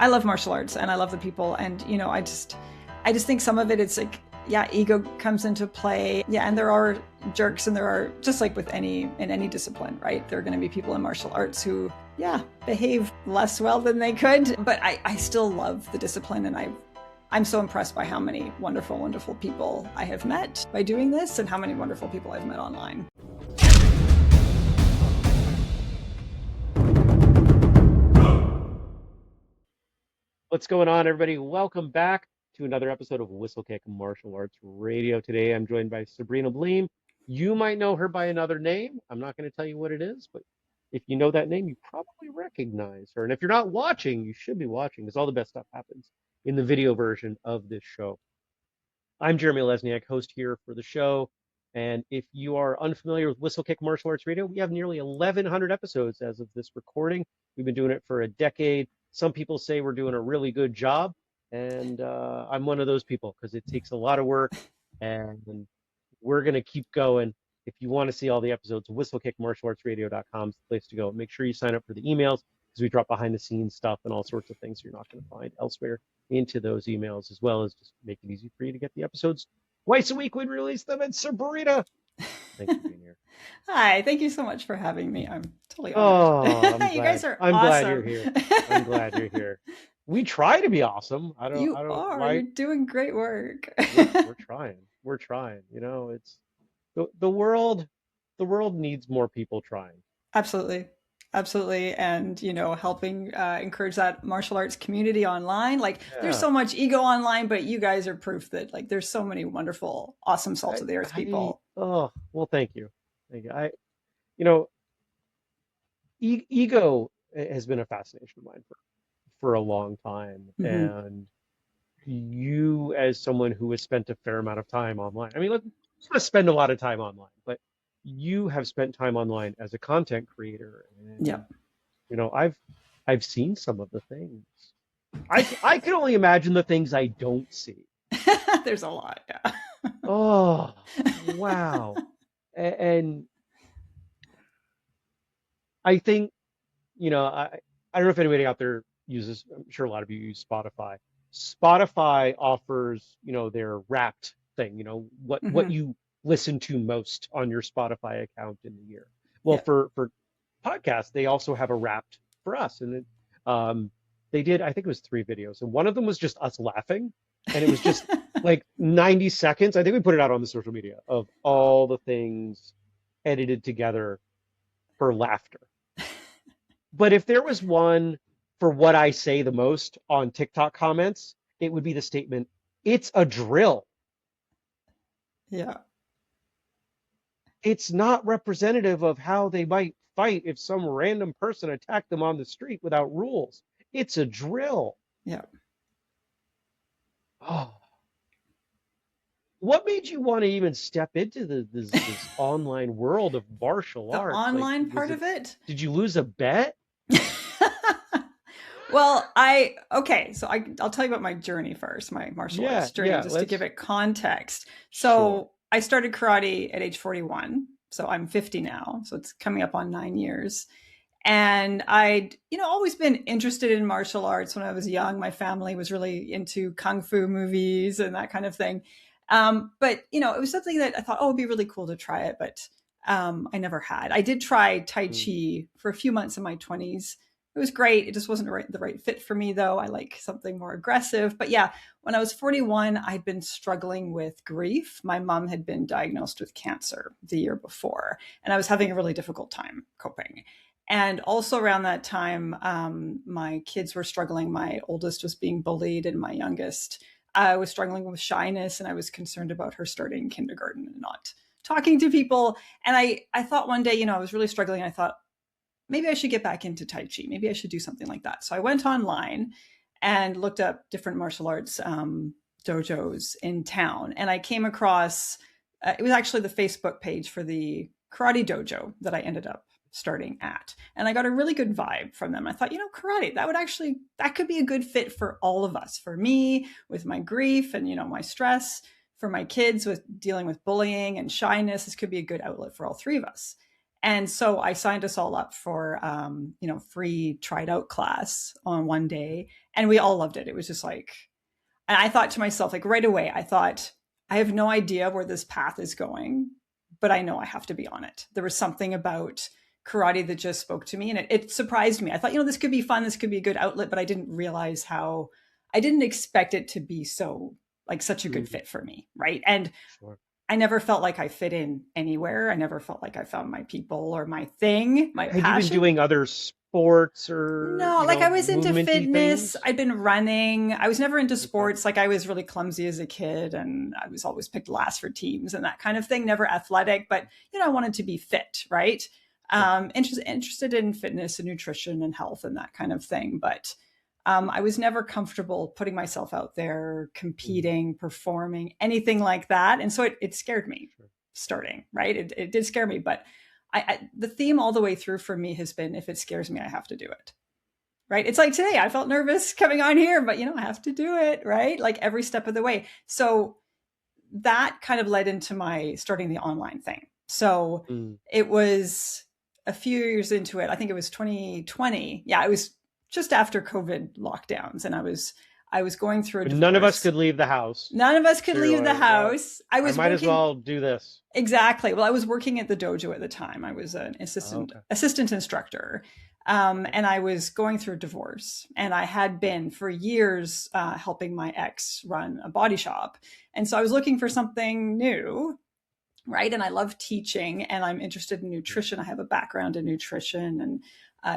I love martial arts and I love the people. And, I just think some of it, it's like, yeah, ego comes into play. Yeah. And there are jerks, and there are, just like with in any discipline, right? There are going to be people in martial arts who, yeah, behave less well than they could. But I still love the discipline. And I'm so impressed by how many wonderful, wonderful people I have met by doing this, and how many wonderful people I've met online. What's going on, everybody? Welcome back to another episode of Whistlekick Martial Arts Radio. Today, I'm joined by Sabrina Bliem. You might know her by another name. I'm not going to tell you what it is, but if you know that name, you probably recognize her. And if you're not watching, you should be watching, because all the best stuff happens in the video version of this show. I'm Jeremy Lesniak, host here for the show. And if you are unfamiliar with Whistlekick Martial Arts Radio, we have nearly 1,100 episodes as of this recording. We've been doing it for a decade. Some people say we're doing a really good job, and I'm one of those people, because it takes a lot of work, and we're going to keep going. If you want to see all the episodes, whistlekickmartialartsradio.com is the place to go. Make sure you sign up for the emails, because we drop behind the scenes stuff and all sorts of things you're not going to find elsewhere into those emails, as well as just make it easy for you to get the episodes twice a week. We'd release them. And Sabrina, thanks for being here. Hi, thank you so much for having me. I'm totally honored. Oh, You guys are I'm glad you're awesome. here. I'm glad you're here. We try to be awesome. You I don't are. why You're doing great work. we're trying. We're trying. It's the world, the world needs more people trying. Absolutely. Absolutely. And, helping encourage that martial arts community online. Like, there's Yeah. so much ego online, but you guys are proof that, like, there's so many wonderful, awesome salt of the earth people. Oh, well, thank you. Thank you. You know, ego has been a fascination of mine for a long time. Hmm. And you, as someone who has spent a fair amount of time online, I mean, let's not spend a lot of time online, but you have spent time online as a content creator. Yeah. And, I've seen some of the things. I can only imagine the things I don't see. There's a lot. Yeah. Oh, wow. And I think, I don't know if anybody out there uses, I'm sure a lot of you use Spotify. Spotify offers, their wrapped thing, what Hmm. you listen to most on your Spotify account in the year. Well, Yeah. for podcasts, they also have a wrapped for us. And they did, I think it was 3 videos. And one of them was just us laughing. And it was just like 90 seconds. I think we put it out on the social media of all the things edited together for laughter. But if there was one for what I say the most on TikTok comments, it would be the statement, "It's a drill." Yeah. It's not representative of how they might fight if some random person attacked them on the street without rules. It's a drill. Yeah. Oh, what made you want to even step into this online world of martial The arts? Like, online part of it. did you lose a bet? Well, okay, so I'll tell you about my journey first, my martial Yeah, arts journey, yeah, just to give let's, it context. sure. So I started karate at age 41. So I'm 50 now. So it's coming up on 9 years. And I'd, always been interested in martial arts when I was young. My family was really into kung fu movies and that kind of thing. But, it was something that I thought, oh, it'd be really cool to try it. But I never had. I did try Tai Mm, Chi for a few months in my 20s. It was great. It just wasn't the right fit for me, though. I like something more aggressive. But yeah, when I was 41, I'd been struggling with grief. My mom had been diagnosed with cancer the year before, and I was having a really difficult time coping. And also around that time, my kids were struggling. My oldest was being bullied, and my youngest was struggling with shyness, and I was concerned about her starting kindergarten and not talking to people. And I thought one day, I was really struggling. I thought, maybe I should get back into Tai Chi. Maybe I should do something like that. So I went online and looked up different martial arts dojos in town. And I came across, it was actually the Facebook page for the karate dojo that I ended up starting at. And I got a really good vibe from them. I thought, karate, that could be a good fit for all of us, for me with my grief and, my stress, for my kids with dealing with bullying and shyness. This could be a good outlet for all three of us. And so I signed us all up for, free tried out class on one day. And we all loved it. It was just like, and I thought to myself, like right away, I thought, I have no idea where this path is going, but I know I have to be on it. There was something about karate that just spoke to me, and it surprised me. I thought, this could be fun. This could be a good outlet, but I didn't realize how, I didn't expect it to be so, like, such a good Mm-hmm. fit for me. Right. And Sure. I never felt like I fit in anywhere. I never felt like I found my people or my thing, my Had you been passion. doing other sports or, No, like I was into movementy fitness. things? I'd been running. I was never into Okay. sports. Like I was really clumsy as a kid and I was always picked last for teams and that kind of thing. Never athletic, but I wanted to be fit, right? Sure. Interested in fitness and nutrition and health and that kind of thing. But I was never comfortable putting myself out there, Mm-hmm. competing, performing, anything like that. And so it scared me Sure. starting, right? It did scare me, but the theme all the way through for me has been, if it scares me, I have to do it. Right. It's like today, I felt nervous coming on here, but I have to do it. Right. Like every step of the way. So that kind of led into my starting the online thing. So Mm. it was a few years into it. I think it was 2020. Yeah, it was just after COVID lockdowns, and I was going through a But none of us divorce. could leave the house. None of us could So you're leave the like, well, house. I I was might as working. well do this. Exactly. Well, I was working at the dojo at the time. I was an Oh, assistant okay. assistant instructor, Yep. and I was going through a divorce. And I had been for years helping my ex run a body shop, and so I was looking for something new, right? And I love teaching, and I'm interested in Mm. nutrition. I have a background in nutrition, and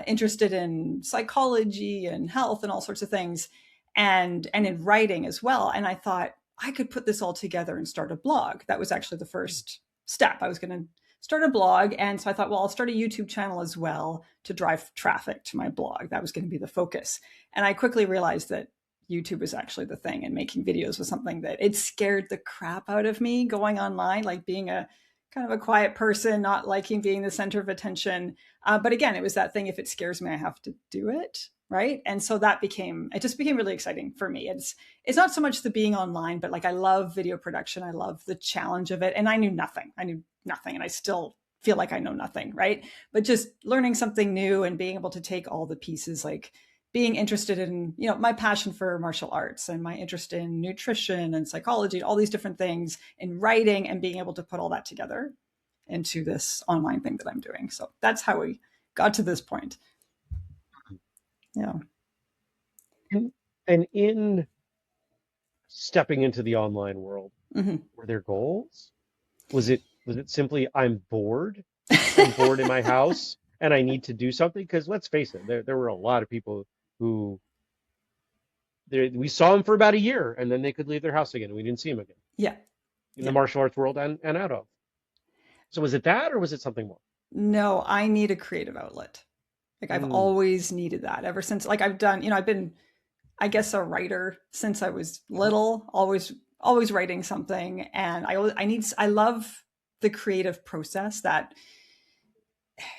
interested in psychology and health and all sorts of things, and in writing as well. And I thought I could put this all together and start a blog. That was actually the first step. I was going to start a blog, and so I thought, well, I'll start a YouTube channel as well to drive traffic to my blog. That was going to be the focus. And I quickly realized that YouTube was actually the thing, and making videos was something that it scared the crap out of me going online, like being a kind of a quiet person, not liking being the center of attention. But again, it was that thing. If it scares me, I have to do it. Right. And so it just became really exciting for me. It's not so much the being online, but like I love video production. I love the challenge of it. And I knew nothing. I knew nothing. And I still feel like I know nothing. Right. But just learning something new and being able to take all the pieces, like being interested in, my passion for martial arts and my interest in nutrition and psychology, all these different things in writing, and being able to put all that together into this online thing that I'm doing. So that's how we got to this point. Yeah. And, and in stepping into the online world, Mm-hmm. were there goals? Was it simply I'm bored? I'm bored in my house and I need to do something? Because let's face it, there were a lot of people who we saw them for about a year and then they could leave their house again and we didn't see them again Yeah. in the Yeah. martial arts world and out of. So was it that or was it something more? No, I need a creative outlet. Like I've Mm, always needed that ever since, like I've done, I've been, I guess, a writer since I was mhm, little, always writing something. And I love the creative process, that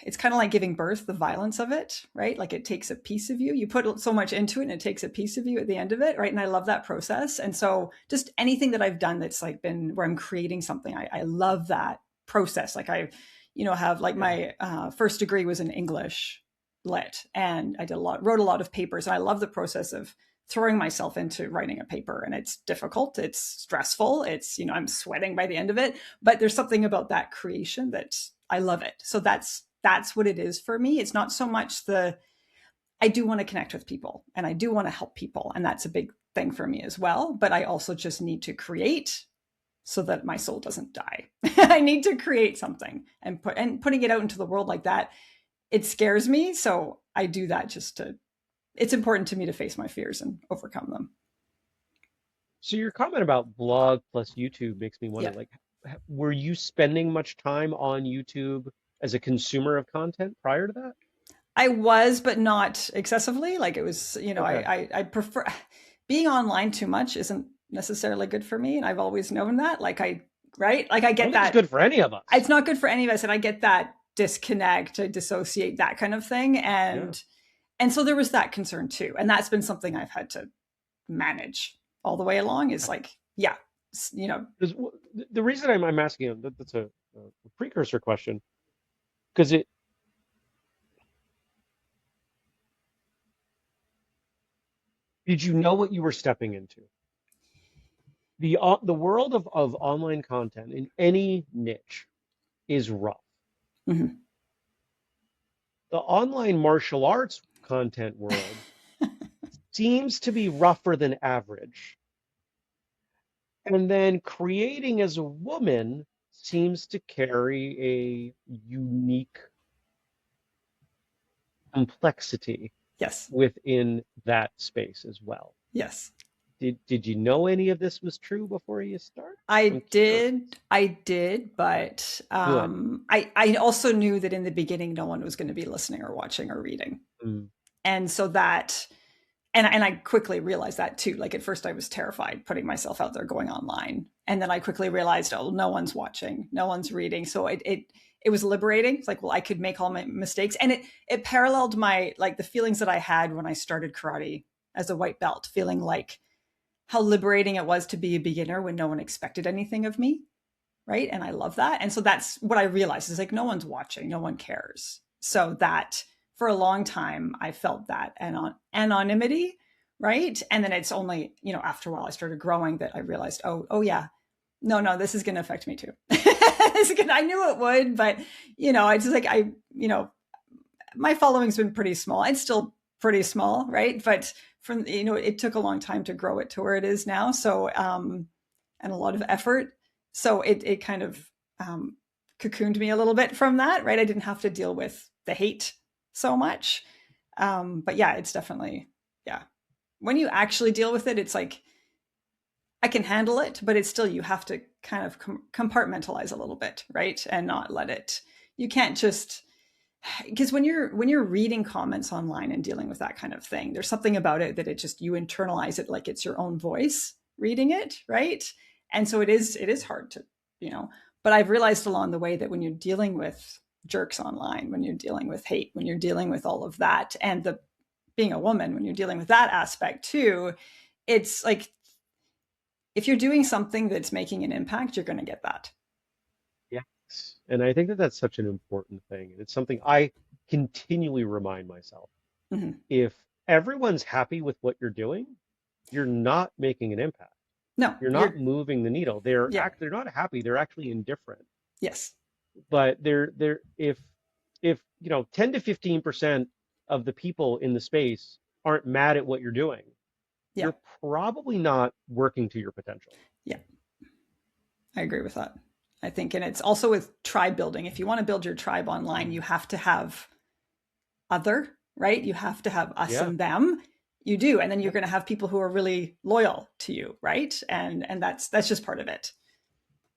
it's kind of like giving birth, the violence of it, right? Like it takes a piece of you. You put so much into it and it takes a piece of you at the end of it, right? And I love that process. And so just anything that I've done that's like been where I'm creating something, I love that process. Like I, have like yeah. my first degree was in English lit, and I wrote a lot of papers. And I love the process of throwing myself into writing a paper, and it's difficult, it's stressful, it's, I'm sweating by the end of it, but there's something about that creation that I love it. So that's what it is for me. It's not so much I do want to connect with people and I do want to help people, and that's a big thing for me as well, but I also just need to create so that my soul doesn't die. I need to create something, and putting it out into the world like that, it scares me, so I do that just to it's important to me to face my fears and overcome them. So your comment about blog plus YouTube makes me wonder, Yeah. like, were you spending much time on YouTube as a consumer of content prior to that? I was, but not excessively. Like it was, Okay. I prefer being online too much isn't necessarily good for me. And I've always known that. Right? Like I I don't get think it's that good for any of us. it's not good for any of us. And I get that disconnect, to dissociate, that kind of thing. Yeah. And so there was that concern too. And that's been something I've had to manage all the way along, is like, yeah, Because the reason I'm asking, that's a precursor question. Because it did you know what you were stepping into? The world of online content in any niche is rough. Hmm. The online martial arts content world seems to be rougher than average. And then creating as a woman seems to carry a unique complexity Yes. within that space as well. Yes. Did you know any of this was true before you start? I'm I curious. did. I did, but Good. I also knew that in the beginning, no one was going to be listening or watching or reading. Mm, And so that, and I quickly realized that too. Like at first I was terrified putting myself out there going online. And then I quickly realized, oh, no one's watching, no one's reading. So it was liberating. It's like, well, I could make all my mistakes. And it paralleled my, like the feelings that I had when I started karate as a white belt, feeling like how liberating it was to be a beginner when no one expected anything of me. Right. And I love that. And so that's what I realized is like, no one's watching, no one cares. So that for a long time, I felt that anonymity. Right. And then it's only, after a while I started growing that I realized, oh yeah, no, this is going to affect me too. I knew it would, but, I just like, my following's been pretty small. It's still pretty small. Right. But from, it took a long time to grow it to where it is now. So, and a lot of effort. So it kind of cocooned me a little bit from that, right? I didn't have to deal with the hate so much. But yeah, it's definitely, yeah. When you actually deal with it, it's like, I can handle it, but it's still, you have to kind of compartmentalize a little bit, right? And not let it, you can't just, because when you're reading comments online and dealing with that kind of thing, there's something about it that it just, you internalize it like it's your own voice reading it, right? And so it is hard to, you know but I've realized along the way that when you're dealing with jerks online, when you're dealing with hate, when you're dealing with all of that, and the being a woman, when you're dealing with that aspect too, it's like, if you're doing something that's making an impact, you're going to get that. yes. And I think that that's such an important thing. And it's something I continually remind myself. Hmm. If everyone's happy with what you're doing, you're not making an impact. No, You're not you're, moving the needle. yeah, They're not happy. They're actually indifferent. yes, But they're if 10 to 15% of the people in the space aren't mad at what you're doing, yeah, you're probably not working to your potential. yeah. I agree with that. I think, and it's also with tribe building. If you want to build your tribe online, you Mm. have to have other, right? You have to have us Yeah. and them. You do, and then you're Yep. going to have people who are really loyal to you, right? And that's just part of it.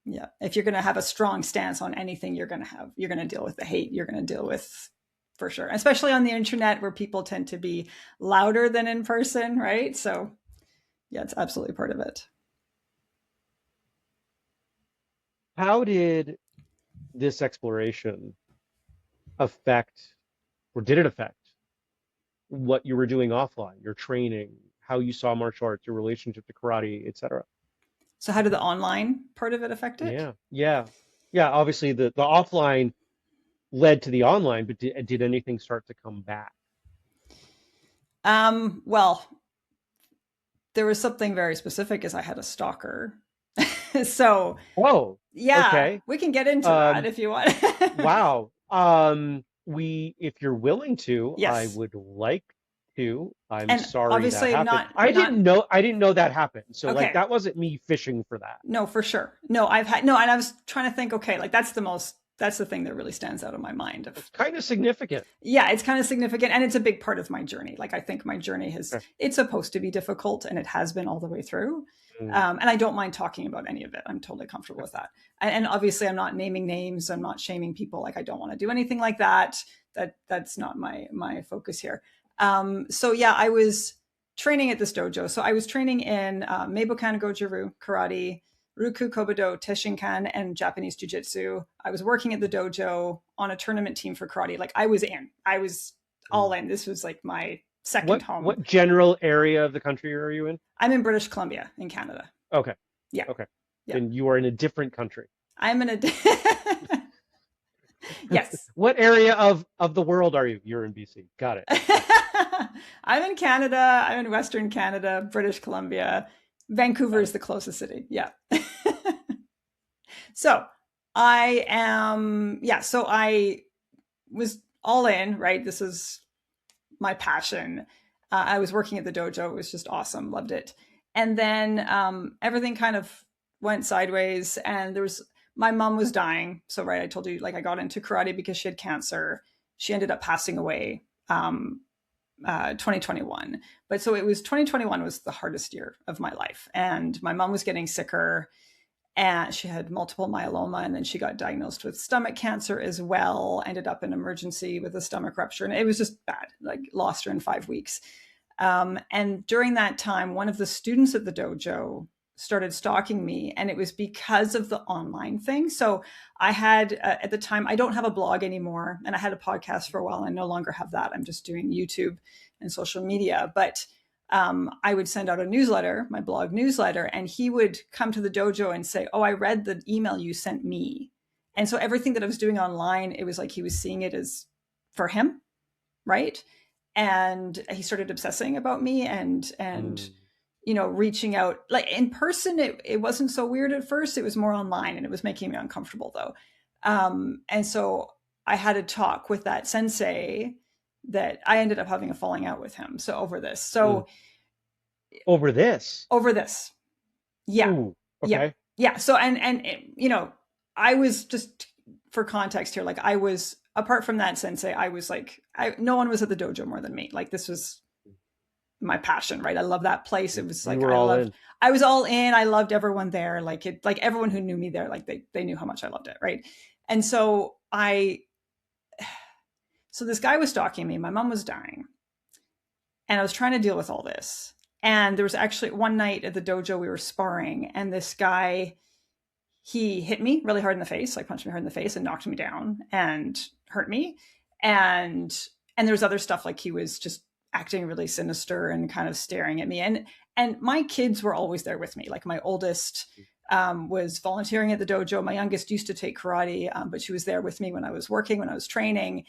Yeah. If you're going to have a strong stance on anything, you're going to deal with the hate. You're going to deal with, for sure, especially on the internet where people tend to be louder than in person, right? So yeah, it's absolutely part of it. How did this exploration affect, or did it affect what you were doing offline, your training, how you saw martial arts, your relationship to karate, etc.? So how did the online part of it affect it? Yeah, yeah, yeah. Obviously, the offline led to the online, but did anything start to come back? Well, there was something very specific as I had a stalker. So Oh, yeah, okay. we can get into that Um, if you want. wow. If you're willing to, I Yes. would like to. I'm And sorry that obviously happened. not I didn't know that happened. So like okay. that wasn't me fishing for that. No, for sure. No, I've had no, and I was trying to think, okay, like that's the thing that really stands out in my mind of, It's kind of significant. yeah, it's kind of significant and it's a big part of my journey. Like I think my journey has, Okay. it's supposed to be difficult and it has been all the way through. Mm, And I don't mind talking about any of it. I'm totally comfortable okay. with that. And obviously I'm not naming names. I'm not shaming people. Like I don't want to do anything like that. That's not my focus here. So yeah, I was training at this dojo. So I was training in Meibokan Goju-Ryu karate, Ruku Kobudo, Teshinkan, and Japanese Jiu Jitsu. I was working at the dojo on a tournament team for karate. Like I was all Mm. in. This was like my second home. What general area of the country are you in? I'm in British Columbia in Canada. Okay. Yeah. Okay. Yeah. Then you are in a different country. I'm in a, Yes. What area of the world are you? You're in BC. Got it. I'm in Canada. I'm in Western Canada, British Columbia. Vancouver Got is it. the closest city. Yeah. So I am, yeah. So I was all in, right? This is my passion. I was working at the dojo. It was just awesome. Loved it. And then everything kind of went sideways. And there was, my mom was dying. So, right, I told you, like, I got into karate because she had cancer. She ended up passing away 2021. But so it was 2021 was the hardest year of my life. And my mom was getting sicker and she had multiple myeloma, and then she got diagnosed with stomach cancer as well, ended up in emergency with a stomach rupture, and it was just bad, like lost her in 5 weeks. And during that time, one of the students at the dojo started stalking me, and it was because of the online thing. So I had at the time, I don't have a blog anymore, and I had a podcast for a while. I no longer have that. I'm just doing YouTube and social media. But I would send out a newsletter, my blog newsletter, and he would come to the dojo and say, "Oh, I read the email you sent me." And so everything that I was doing online, it was like he was seeing it as for him, right? And he started obsessing about me and Mm, reaching out like in person. It wasn't so weird at first. It was more online, and it was making me uncomfortable though. And so I had a talk with that sensei that I ended up having a falling out with him. So over this. mm. So Over this. over this. Yeah. Ooh. Yeah. Okay. Yeah. So and I was just for context here, like I was apart from that sensei, I was like no one was at the dojo more than me. Like this was my passion, right? I love that place. It was You like were all in. I was all in. I loved everyone there. Like everyone who knew me there, like they knew how much I loved it, right? And so this guy was stalking me. My mom was dying, and I was trying to deal with all this. And there was actually one night at the dojo we were sparring, and this guy he hit me really hard in the face, like punched me hard in the face and knocked me down and hurt me. And there was other stuff like he was just acting really sinister and kind of staring at me. And my kids were always there with me. Like my oldest was volunteering at the dojo. My youngest used to take karate, but she was there with me when I was working, when I was training.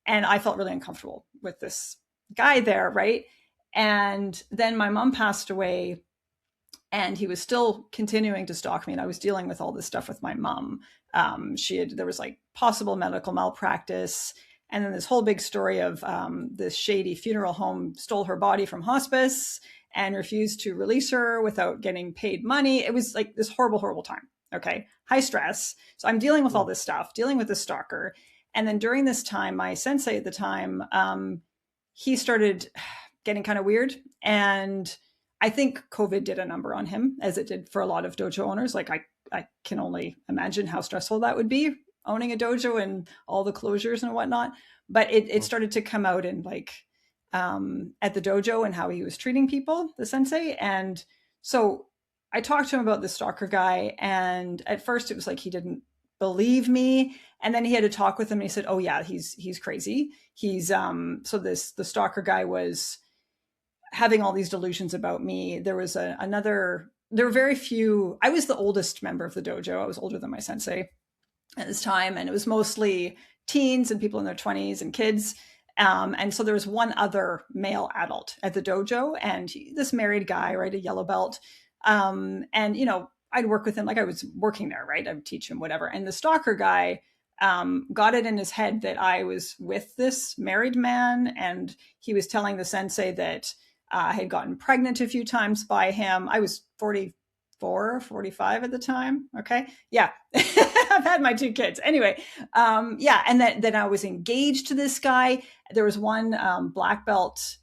And I felt really uncomfortable with this guy there, right? And then my mom passed away, and he was still continuing to stalk me, and I was dealing with all this stuff with my mom. There was like possible medical malpractice, and then this whole big story of this shady funeral home stole her body from hospice and refused to release her without getting paid money. It was like this horrible, horrible time. Okay, high stress. So I'm dealing with all Mm, this stuff, dealing with this stalker, and then during this time, my sensei at the time, he started getting kind of weird, and I think COVID did a number on him, as it did for a lot of dojo owners. Like I can only imagine how stressful that would be, owning a dojo and all the closures and whatnot. But it mm, started to come out in like at the dojo and how he was treating people, the sensei. And so I talked to him about the stalker guy, and at first it was like he didn't believe me, and then he had to talk with him, and he said, "Oh yeah, he's crazy. He's so this the stalker guy was having all these delusions about me." There was another, there were very few. I was the oldest member of the dojo. I was older than my sensei at this time, and it was mostly teens and people in their 20s and kids. And so there was one other male adult at the dojo, and this married guy, right, a yellow belt. And I'd work with him like I was working there, right? I would teach him whatever. And the stalker guy got it in his head that I was with this married man, and he was telling the sensei that I had gotten pregnant a few times by him. I was 44, 45 at the time. Okay. Yeah. I've had my two kids. Anyway, yeah. And then I was engaged to this guy. There was one black belt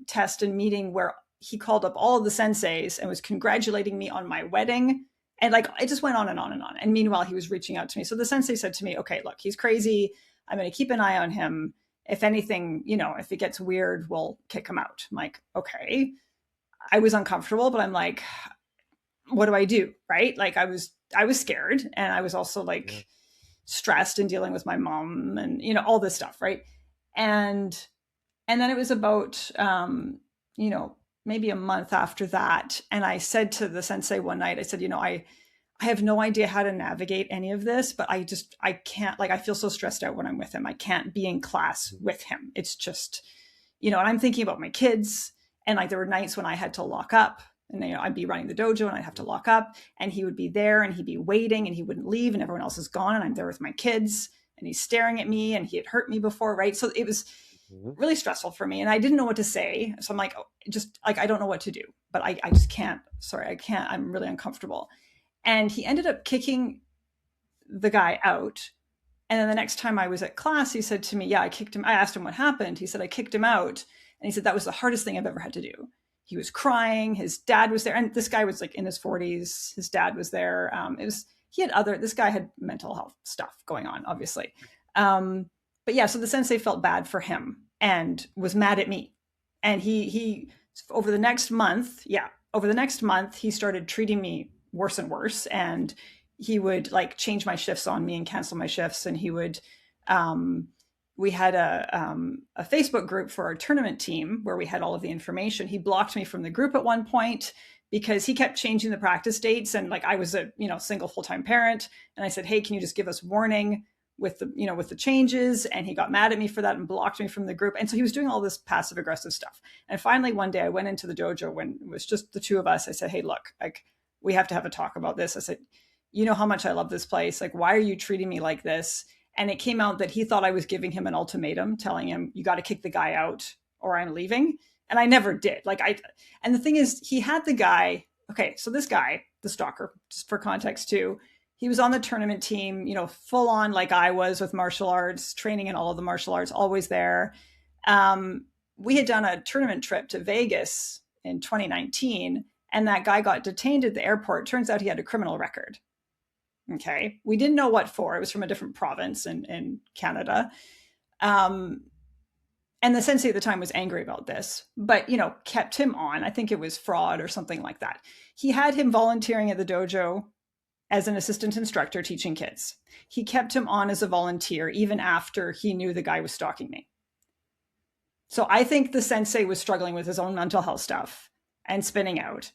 test and meeting where he called up all of the senseis and was congratulating me on my wedding. And like, it just went on and on and on. And meanwhile, he was reaching out to me. So the sensei said to me, "Okay, look, he's crazy. I'm going to keep an eye on him. If anything, if it gets weird, we'll kick him out." I'm like, okay. I was uncomfortable, but I'm like, what do I do? Right? Like I was scared, and I was also yeah. like stressed and dealing with my mom and all this stuff, right? And then it was about you know, maybe a month after that, and I said to the sensei one night, I said, I have no idea how to navigate any of this, but I can't, like, I feel so stressed out when I'm with him. I can't be in class with him. It's just, and I'm thinking about my kids. And like, there were nights when I had to lock up, and I'd be running the dojo and I'd have to lock up, and he would be there and he'd be waiting and he wouldn't leave, and everyone else is gone. And I'm there with my kids and he's staring at me, and he had hurt me before. Right. So it was Mhm. really stressful for me, and I didn't know what to say. So I'm like, oh, just like, I don't know what to do, but I just can't. Sorry, I can't. I'm really uncomfortable. And he ended up kicking the guy out. And then the next time I was at class, he said to me, yeah, I kicked him. I asked him what happened. He said, I kicked him out. And he said, that was the hardest thing I've ever had to do. He was crying. His dad was there. And this guy was like in his 40s. His dad was there. This guy had mental health stuff going on, obviously. But yeah, so the sensei felt bad for him and was mad at me. And he over the next month, he started treating me worse and worse. And he would like change my shifts on me and cancel my shifts. And he would, we had a Facebook group for our tournament team where we had all of the information. He blocked me from the group at one point because he kept changing the practice dates. And like, I was a, single full-time parent. And I said, hey, can you just give us warning with the changes? And he got mad at me for that and blocked me from the group. And so he was doing all this passive aggressive stuff. And finally, one day I went into the dojo when it was just the two of us. I said, hey, look, like, we have to have a talk about this. I said, you know how much I love this place. Like, why are you treating me like this? And it came out that he thought I was giving him an ultimatum, telling him, you got to kick the guy out or I'm leaving. And I never did. And the thing is, he had the guy. Okay, so this guy, the stalker, just for context too, he was on the tournament team, full on like I was with martial arts, training in all of the martial arts, always there. We had done a tournament trip to Vegas in 2019, and that guy got detained at the airport. Turns out he had a criminal record. Okay. We didn't know what for. It was from a different province in Canada. And the sensei at the time was angry about this, but, kept him on. I think it was fraud or something like that. He had him volunteering at the dojo as an assistant instructor teaching kids. He kept him on as a volunteer even after he knew the guy was stalking me. So I think the sensei was struggling with his own mental health stuff and spinning out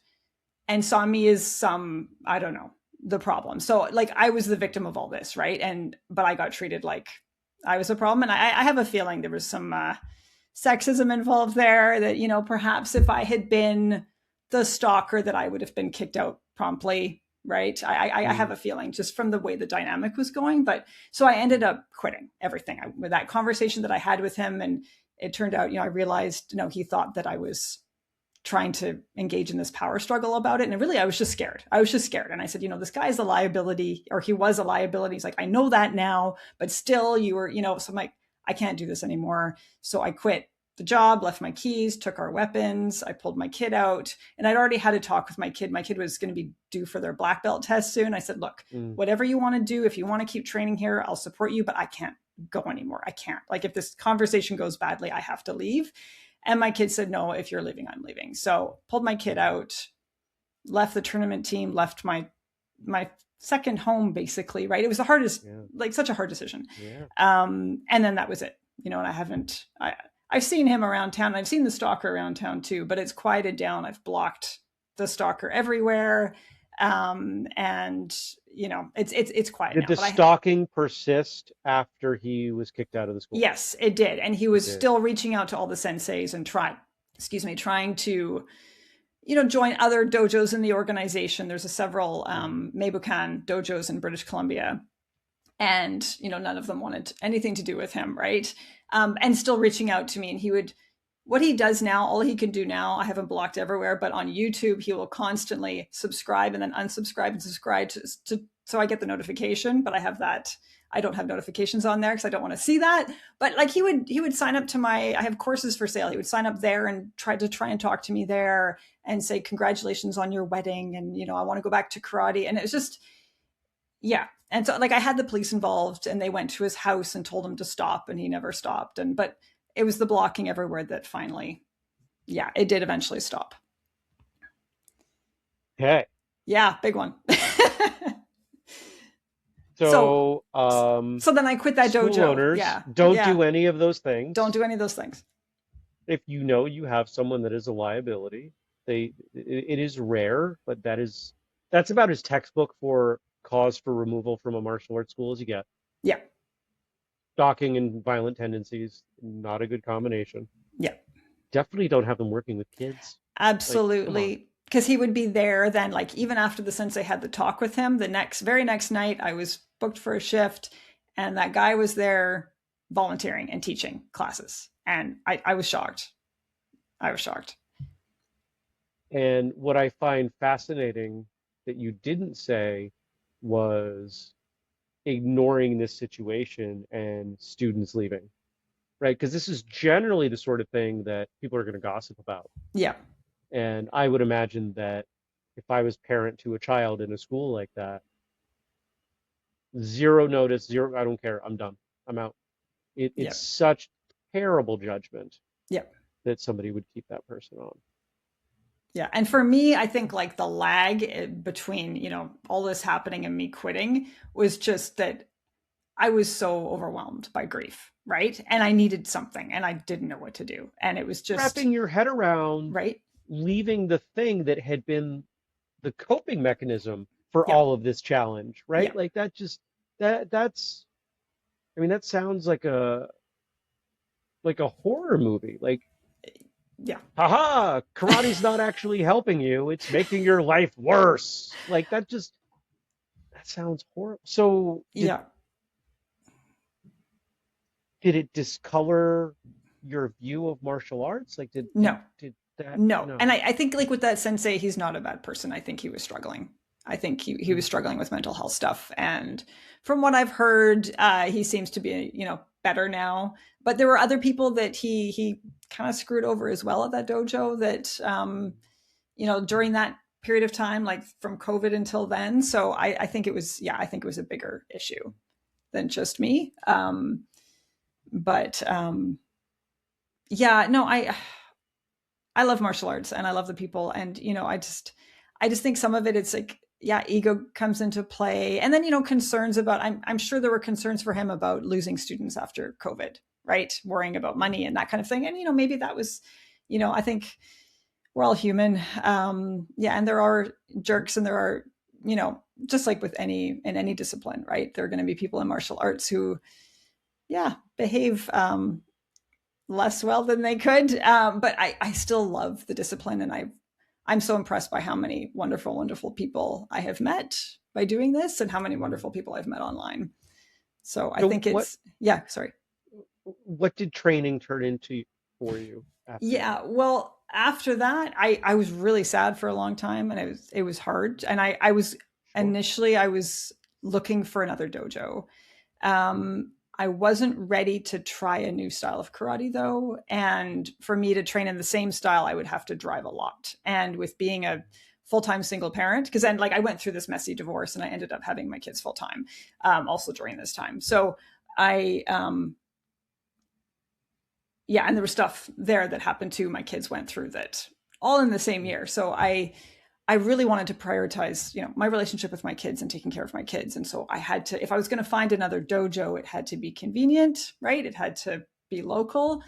and saw me as I don't know, the problem. So like, I was the victim of all this, right? But I got treated like I was a problem. And I have a feeling there was some sexism involved there that, perhaps if I had been the stalker, that I would have been kicked out promptly, right? I have a feeling just from the way the dynamic was going. But so I ended up quitting everything with that conversation that I had with him. And it turned out, I realized, he thought that I was trying to engage in this power struggle about it. And really, I was just scared. And I said, this guy is a liability, or he was a liability. He's like, I know that now, but still you were, so I'm like, I can't do this anymore. So I quit the job, left my keys, took our weapons. I pulled my kid out, and I'd already had a talk with my kid. My kid was going to be due for their black belt test soon. I said, look, whatever you want to do, if you want to keep training here, I'll support you, but I can't go anymore. I can't. Like, if this conversation goes badly, I have to leave. And my kid said, no, if you're leaving, I'm leaving. So pulled my kid out, left the tournament team, left my second home, basically, right? It was the hardest, like such a hard decision. Yeah. And then that was it, and I've seen him around town. I've seen the stalker around town too, but it's quieted down. I've blocked the stalker everywhere. It's quiet Did now. the stalking persist after he was kicked out of the school? Yes, it did. And he was still reaching out to all the senseis and trying to, join other dojos in the organization. There's several Meibukan dojos in British Columbia. And, none of them wanted anything to do with him, right? And still reaching out to me. And what he does now, all he can do now, I haven't blocked everywhere, but on YouTube, he will constantly subscribe and then unsubscribe and subscribe so I get the notification, but I don't have notifications on there because I don't want to see that. But like, he would sign up to I have courses for sale. He would sign up there and try and talk to me there and say, congratulations on your wedding. And, I want to go back to karate. And it was just, yeah. And so like, I had the police involved, and they went to his house and told him to stop, and he never stopped. But it was the blocking everywhere that finally, it did eventually stop. Okay. Yeah, big one. So then I quit that dojo. Owners don't do any of those things. Don't do any of those things. If you have someone that is a liability, it is rare, but that is That's about as textbook for cause for removal from a martial arts school as you get. Yeah. Stalking and violent tendencies, not a good combination. Yeah. Definitely don't have them working with kids. Like, come on. Absolutely. Because he would be there then, like even after the sensei had the talk with him, the very next night, I was booked for a shift, and that guy was there volunteering and teaching classes. And I was shocked. I was shocked. And what I find fascinating that you didn't say was ignoring this situation and students leaving, right? Because this is generally the sort of thing that people are going to gossip about. Yeah. And I would imagine that if I was parent to a child in a school like that, zero notice, zero, I don't care, I'm done, I'm out. Yeah. It's such terrible judgment Yeah. that somebody would keep that person on. Yeah. And for me, I think like the lag between, all this happening and me quitting was just that I was so overwhelmed by grief, right? And I needed something and I didn't know what to do. And it was just, Wrapping your head around right? leaving the thing that had been the coping mechanism for Yeah. all of this challenge, Yeah. right? Like that just that's I mean that sounds like a horror movie. Like, Yeah. haha, karate's not actually helping you, it's making your life worse. Like that sounds horrible. So Yeah. did it discolor your view of martial arts? Like No. did that No. And no. I think like with that sensei, he's not a bad person. I think he was struggling. I think he was struggling with mental health stuff. And from what I've heard, he seems to be, better now. But there were other people that he kind of screwed over as well at that dojo that, during that period of time, like from COVID until then. So I think it was, I think it was a bigger issue than just me. But yeah, no, I love martial arts and I love the people. And, I just think some of it, it's like, yeah, ego comes into play. And then, concerns about, I'm sure there were concerns for him about losing students after COVID, right? Worrying about money and that kind of thing. And, maybe that was, I think we're all human. Yeah. And there are jerks and there are, just like with in any discipline, right? There are going to be people in martial arts who, yeah, behave, less well than they could. But I still love the discipline, and I'm so impressed by how many wonderful, wonderful people I have met by doing this, and how many Mm. wonderful people I've met online. So I So think it's sorry. what did training turn into for you after Yeah, that? well, after that, I was really sad for a long time, and it was hard, and I was Sure. initially I was looking for another dojo. I wasn't ready to try a new style of karate though. And for me to train in the same style, I would have to drive a lot. And with being a full-time single parent, because then like I went through this messy divorce and I ended up having my kids full-time, also during this time. So I, yeah, and there was stuff there that happened too. My kids went through that all in the same Mm. year. So I really wanted to prioritize, my relationship with my kids and taking care of my kids. And so I had to, if I was going to find another dojo, it had to be convenient, right? It had to be local.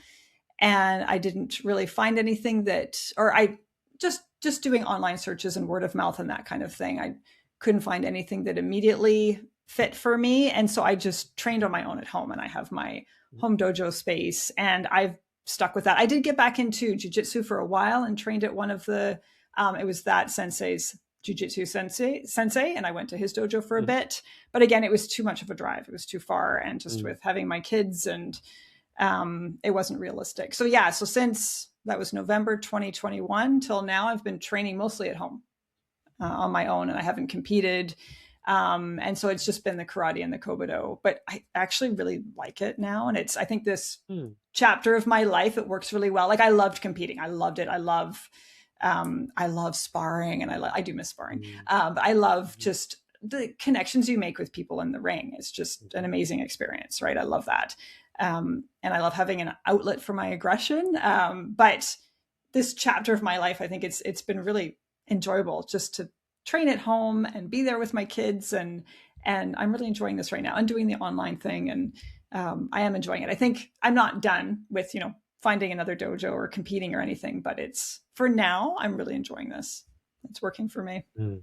And I didn't really find anything that, or I just doing online searches and word of mouth and that kind of thing. I couldn't find anything that immediately fit for me. And so I just trained on my own at home, and I have my home dojo space, and I've stuck with that. I did get back into jujitsu for a while and trained at one of the, it was that sensei's jujitsu sensei, and I went to his dojo for a Mm. bit. But again, it was too much of a drive. It was too far. And just Mm. with having my kids, and it wasn't realistic. So yeah, so since that was November 2021 till now, I've been training mostly at home, on my own, and I haven't competed. And so it's just been the karate and the kobudo, but I actually really like it now. And I think this Mm. chapter of my life, it works really well. Like I loved competing. I loved it. I love sparring, and I do miss sparring. Mm. But I love just the connections you make with people in the ring. It's just an Mhm. amazing experience, right? I love that. And I love having an outlet for my aggression. But this chapter of my life, I think it's been really enjoyable just to train at home and be there with my kids, and I'm really enjoying this right now and doing the online thing, and I am enjoying it. I think I'm not done with finding another dojo or competing or anything, but it's for now I'm really enjoying this. It's working for me. Mm.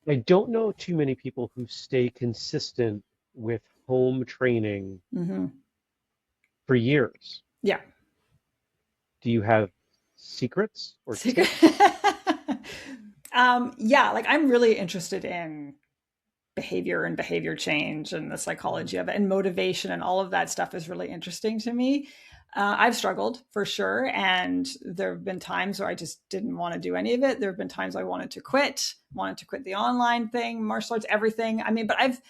I don't know too many people who stay consistent with home training Hmm. for years. Yeah. Do you have secrets or Secret. tips? Yeah, like I'm really interested in behavior and behavior change and the Mm, psychology of it and motivation and all of that stuff is really interesting to me. I've struggled for sure. And there have been times where I just didn't want to do any of it. There have been times I wanted to quit the online thing, martial arts, everything. I mean, but I've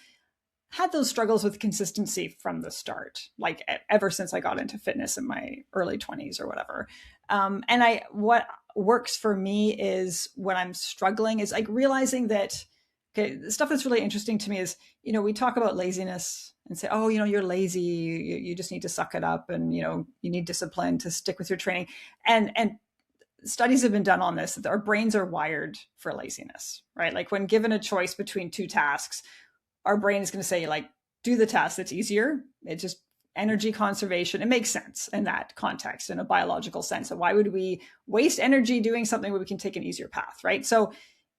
had those struggles with consistency from the start, like ever since I got into fitness in my early 20s or whatever. And what works for me is when I'm struggling is like realizing that, okay, the stuff that's really interesting to me is, we talk about laziness and say, oh, you're lazy. You just need to suck it up. And, you need discipline to stick with your training. And studies have been done on this, that our brains are wired for laziness, right? Like when given a choice between two tasks, our brain is going to say, like, do the task that's easier. It's just energy conservation. It makes sense in that context, in a biological sense. So why would we waste energy doing something where we can take an easier path, right? So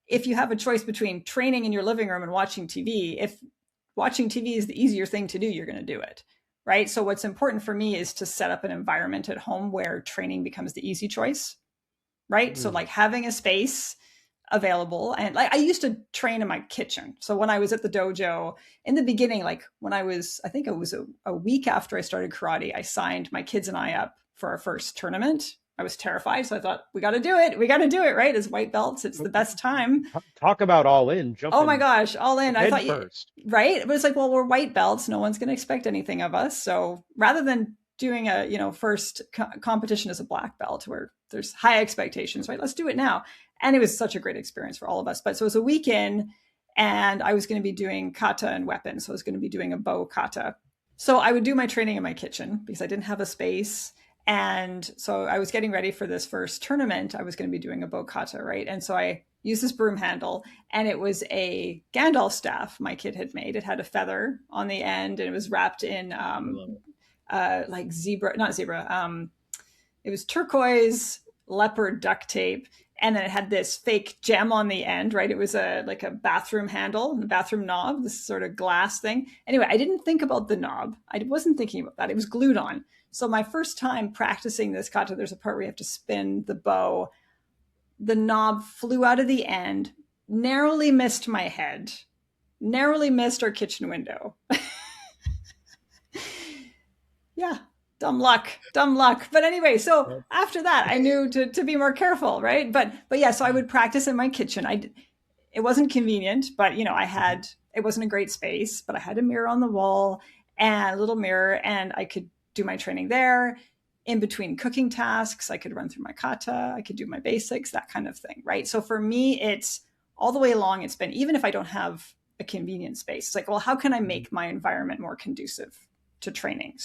if you have a choice between training in your living room and watching TV, if watching TV is the easier thing to do, you're going to do it, right? So what's important for me is to set up an environment at home where training becomes the easy choice, right? So mm, like having a space available, and like I used to train in my kitchen. So when I was at the dojo in the beginning, like when I think it was a week after I started karate, I signed my kids and I up for our first tournament. I was terrified, so I thought, we got to do it, right? As white belts, it's the mm. best time. Talk about all in, Oh my jumping gosh, all in. I head thought, first. right? But it's like, well, we're white belts. No one's going to expect anything of us. So rather than doing a, first competition as a black belt where there's high expectations, right? Let's do it now. And it was such a great experience for all of us. But so it was a weekend and I was going to be doing kata and weapons. So I was going to be doing a bow kata. So I would do my training in my kitchen because I didn't have a space. And so I was getting ready for this first tournament. I was going to be doing a bow kata, right? And so I used this broom handle and it was a Gandalf staff my kid had made. It had a feather on the end and it was wrapped in I love it. like zebra, not zebra, it was turquoise leopard duct tape. And then it had this fake gem on the end, right? It was like a bathroom handle, a bathroom knob, this sort of glass thing. Anyway, I didn't think about the knob. I wasn't thinking about that. It was glued on. So my first time practicing this kata, there's a part where you have to spin the bow. The knob flew out of the end, narrowly missed my head, narrowly missed our kitchen window. Yeah, dumb luck, dumb luck. But anyway, so That- after that, I knew to be more careful, right? But yeah, so I would practice in my kitchen. It wasn't convenient, but I Mhm. had, it wasn't a great space, but I had a mirror on the wall and a little mirror, and I could do my training there. In between cooking tasks, I could run through my kata, I could do my basics, that kind of thing, right? So for me, it's all the way along. It's been, even if I don't have a convenient space, it's like, well, how can I Mhm. make my environment more conducive to training Mhm.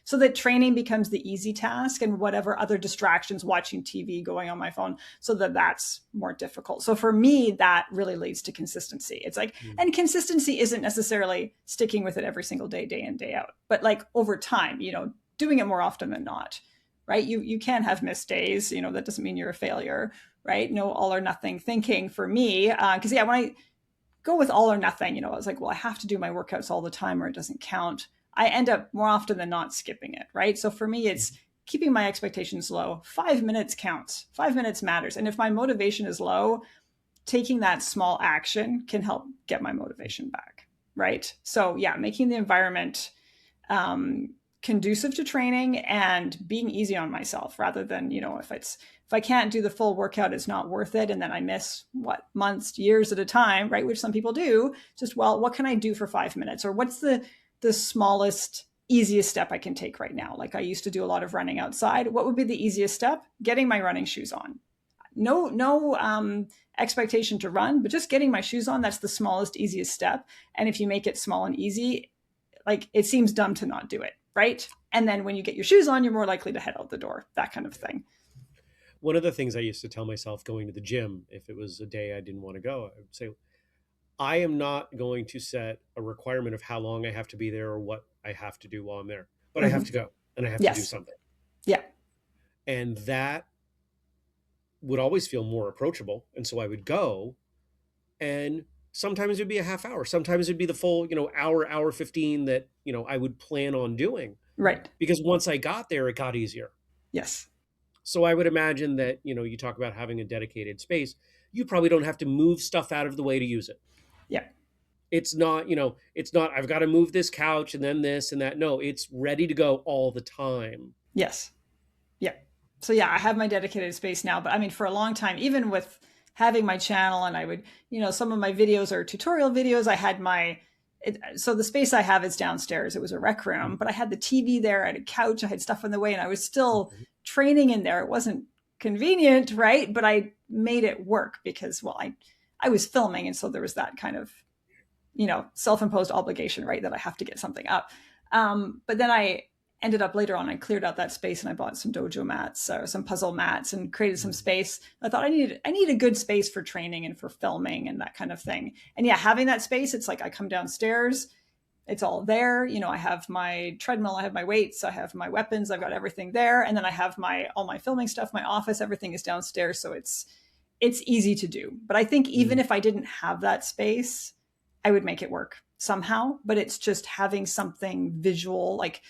so that training becomes the easy task and whatever other distractions, watching TV, going on my phone, so that that's more difficult. So for me, that really leads to consistency. It's like, Mhm. and consistency isn't necessarily sticking with it every single day, day in, day out, but like over time, doing it more often than not, right? You can have missed days, that doesn't mean you're a failure, right? No all or nothing thinking for me. Because yeah, when I go with all or nothing, I was like, well, I have to do my workouts all the time or it doesn't count. I end up more often than not skipping it, right? So for me, it's Mhm. keeping my expectations low. 5 minutes counts, 5 minutes matters. And if my motivation is low, taking that small action can help get my motivation back, right? So yeah, making the environment um, conducive to training and being easy on myself rather than, if I can't do the full workout, it's not worth it. And then I miss months, years at a time, right? Which some people do. Just, well, what can I do for 5 minutes? Or what's the smallest, easiest step I can take right now? Like I used to do a lot of running outside. What would be the easiest step? Getting my running shoes on. No expectation to run, but just getting my shoes on. That's the smallest, easiest step. And if you make it small and easy, like it seems dumb to not do it, right? And then when you get your shoes on, you're more likely to head out the door, that kind of thing. One of the things I used to tell myself going to the gym, if it was a day I didn't want to go, I would say, I am not going to set a requirement of how long I have to be there or what I have to do while I'm there, but I have Mm-hmm. to go and I have to do Yes. something. Yeah. And that would always feel more approachable. And so I would go, And sometimes it'd be a half hour. Sometimes it'd be the full, hour 15 that, I would plan on doing. Right. Because once I got there, it got easier. Yes. So I would imagine that, you talk about having a dedicated space, you probably don't have to move stuff out of the way to use it. Yeah. It's not I've got to move this couch and then this and that. No, it's ready to go all the time. Yes. Yeah. So yeah, I have my dedicated space now, but I mean, for a long time, even with having my channel, and I would, some of my videos are tutorial videos. I had so the space I have is downstairs. It was a rec room, but I had the TV there. I had a couch. I had stuff in the way, and I was still training in there. It wasn't convenient, right? But I made it work because, well, I was filming, and so there was that kind of, self-imposed obligation, right? That I have to get something up. But then I ended up later on, I cleared out that space and I bought some dojo mats or some puzzle mats and created some space. I thought I need a good space for training and for filming and that kind of thing. And yeah, having that space, it's like I come downstairs, it's all there. I have my treadmill, I have my weights, I have my weapons, I've got everything there. And then I have all my filming stuff, my office, everything is downstairs. So it's easy to do. But I think even if I didn't have that space, I would make it work somehow. But it's just having something visual, like,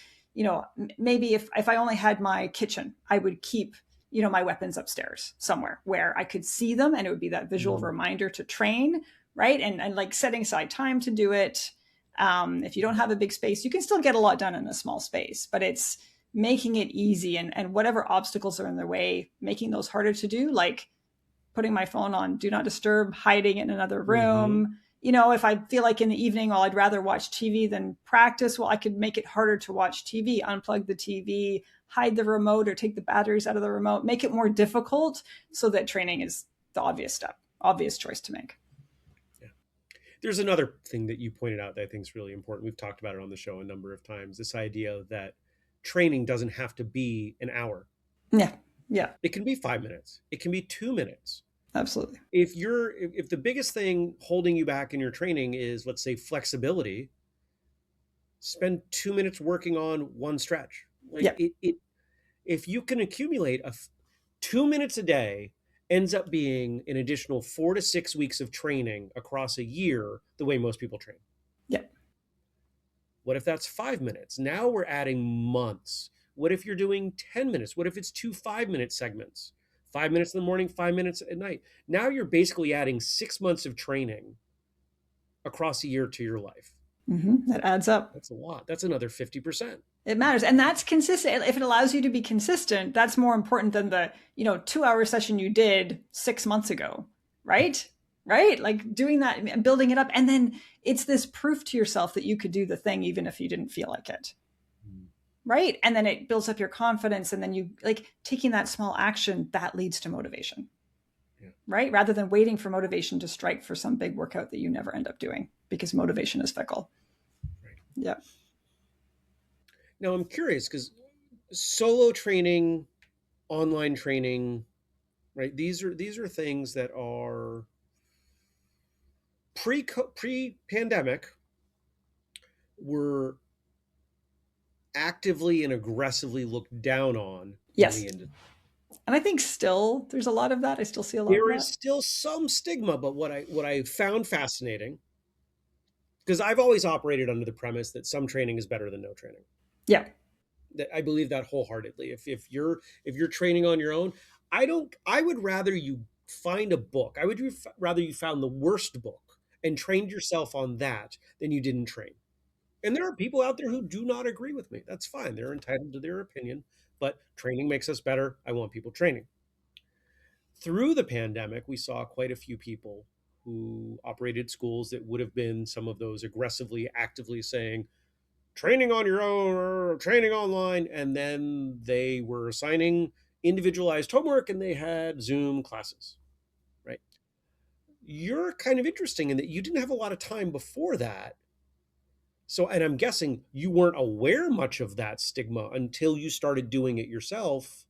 maybe if I only had my kitchen, I would keep, my weapons upstairs somewhere where I could see them, and it would be that visual reminder to train, right? And like setting aside time to do it. If you don't have a big space, you can still get a lot done in a small space, but it's making it easy, and whatever obstacles are in the way, making those harder to do, like putting my phone on do not disturb, hiding in another room. If I feel like in the evening, well, I'd rather watch TV than practice, well, I could make it harder to watch TV, unplug the TV, hide the remote or take the batteries out of the remote, make it more difficult so that training is the obvious choice to make. Yeah. There's another thing that you pointed out that I think is really important. We've talked about it on the show a number of times, this idea that training doesn't have to be an hour. Yeah. Yeah. It can be 5 minutes. It can be 2 minutes. Absolutely. If the biggest thing holding you back in your training is, let's say, flexibility, spend 2 minutes working on one stretch. If you can accumulate 2 minutes a day, ends up being an additional 4 to 6 weeks of training across a year, the way most people train. Yeah. What if that's 5 minutes? Now we're adding months. What if you're doing 10 minutes? What if it's 2 5-minute segments? 5 minutes in the morning, 5 minutes at night. Now you're basically adding 6 months of training across a year to your life. That adds up. That's a lot. That's another 50%. It matters. And that's consistent. If it allows you to be consistent, that's more important than the, 2-hour session you did 6 months ago, right? Right? Like doing that and building it up. And then it's this proof to yourself that you could do the thing even if you didn't feel like it. Right. And then it builds up your confidence. And then you taking that small action that leads to motivation. Yeah. Right. Rather than waiting for motivation to strike for some big workout that you never end up doing, because motivation is fickle. Right. Yeah. Now I'm curious because solo training, online training, right? These are things that are pre-pandemic were actively and aggressively looked down on in the industry. And I think still there's a lot of that. I still see a lot of that. There is still some stigma, but what I found fascinating, because I've always operated under the premise that some training is better than no training. Yeah. I believe that wholeheartedly. If you're training on your own, I would rather you find a book. I would rather you found the worst book and trained yourself on that than you didn't train. And there are people out there who do not agree with me. That's fine. They're entitled to their opinion, but training makes us better. I want people training. Through the pandemic, we saw quite a few people who operated schools that would have been some of those aggressively, actively saying, training on your own or training online. And then they were assigning individualized homework and they had Zoom classes, right? You're kind of interesting in that you didn't have a lot of time before that. So, and I'm guessing you weren't aware much of that stigma until you started doing it yourself,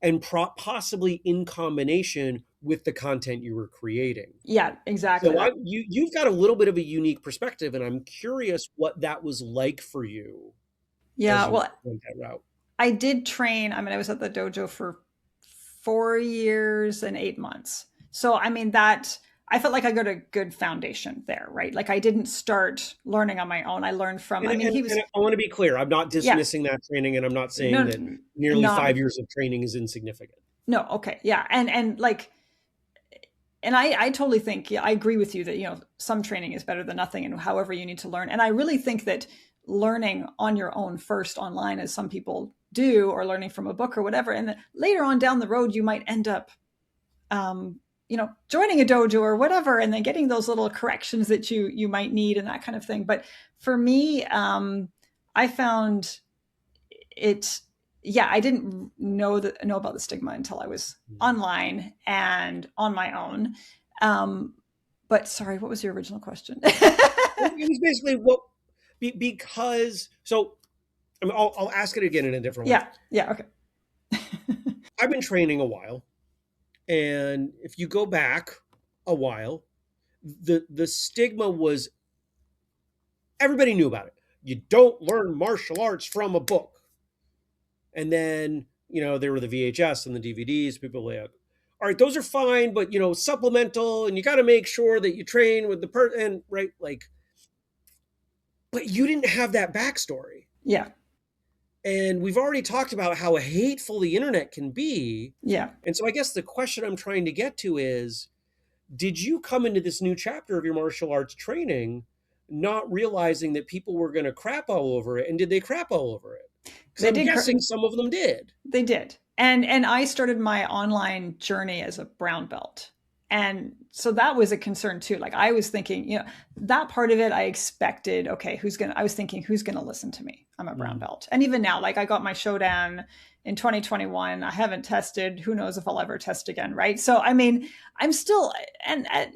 and possibly in combination with the content you were creating. Yeah, exactly. So you've got a little bit of a unique perspective, and I'm curious what that was like for you. Yeah, well, went that route. I did train. I mean, I was at the dojo for 4 years and 8 months. So, I mean, that I felt like I got a good foundation there, right? Like I didn't start learning on my own. I learned from, I mean, he was, And I want to be clear. I'm not yeah, dismissing that training, and I'm not saying no, that nearly not, 5 years of training is insignificant. no, okay, yeah. And like, and I totally think, yeah, I agree with you that, you know, some training is better than nothing and however you need to learn. And I really think that learning on your own first online, as some people do, or learning from a book or whatever, and then later on down the road, you might end up, you know, joining a dojo or whatever, and then getting those little corrections that you might need and that kind of thing. But for me, I found it, yeah, I didn't know about the stigma until I was online and on my own. But sorry, what was your original question? It was basically because, so I mean, I'll ask it again in a different way. Yeah, okay. I've been training a while, and if you go back a while, the stigma was, everybody knew about it. You don't learn martial arts from a book. And then, there were the VHS and the DVDs. People were like, all right, those are fine, but supplemental, and you got to make sure that you train with the person, right? Like, but you didn't have that backstory. Yeah. And we've already talked about how hateful the internet can be. Yeah. And so I guess the question I'm trying to get to is, did you come into this new chapter of your martial arts training not realizing that people were going to crap all over it? And did they crap all over it? Because I'm guessing some of them did. They did. And I started my online journey as a brown belt. And so that was a concern too. Like I was thinking, that part of it I expected, okay, I was thinking, who's going to listen to me? I'm a brown belt. And even now, like I got my Shodan in 2021. I haven't tested. Who knows if I'll ever test again, right? So, I mean, I'm still, and at,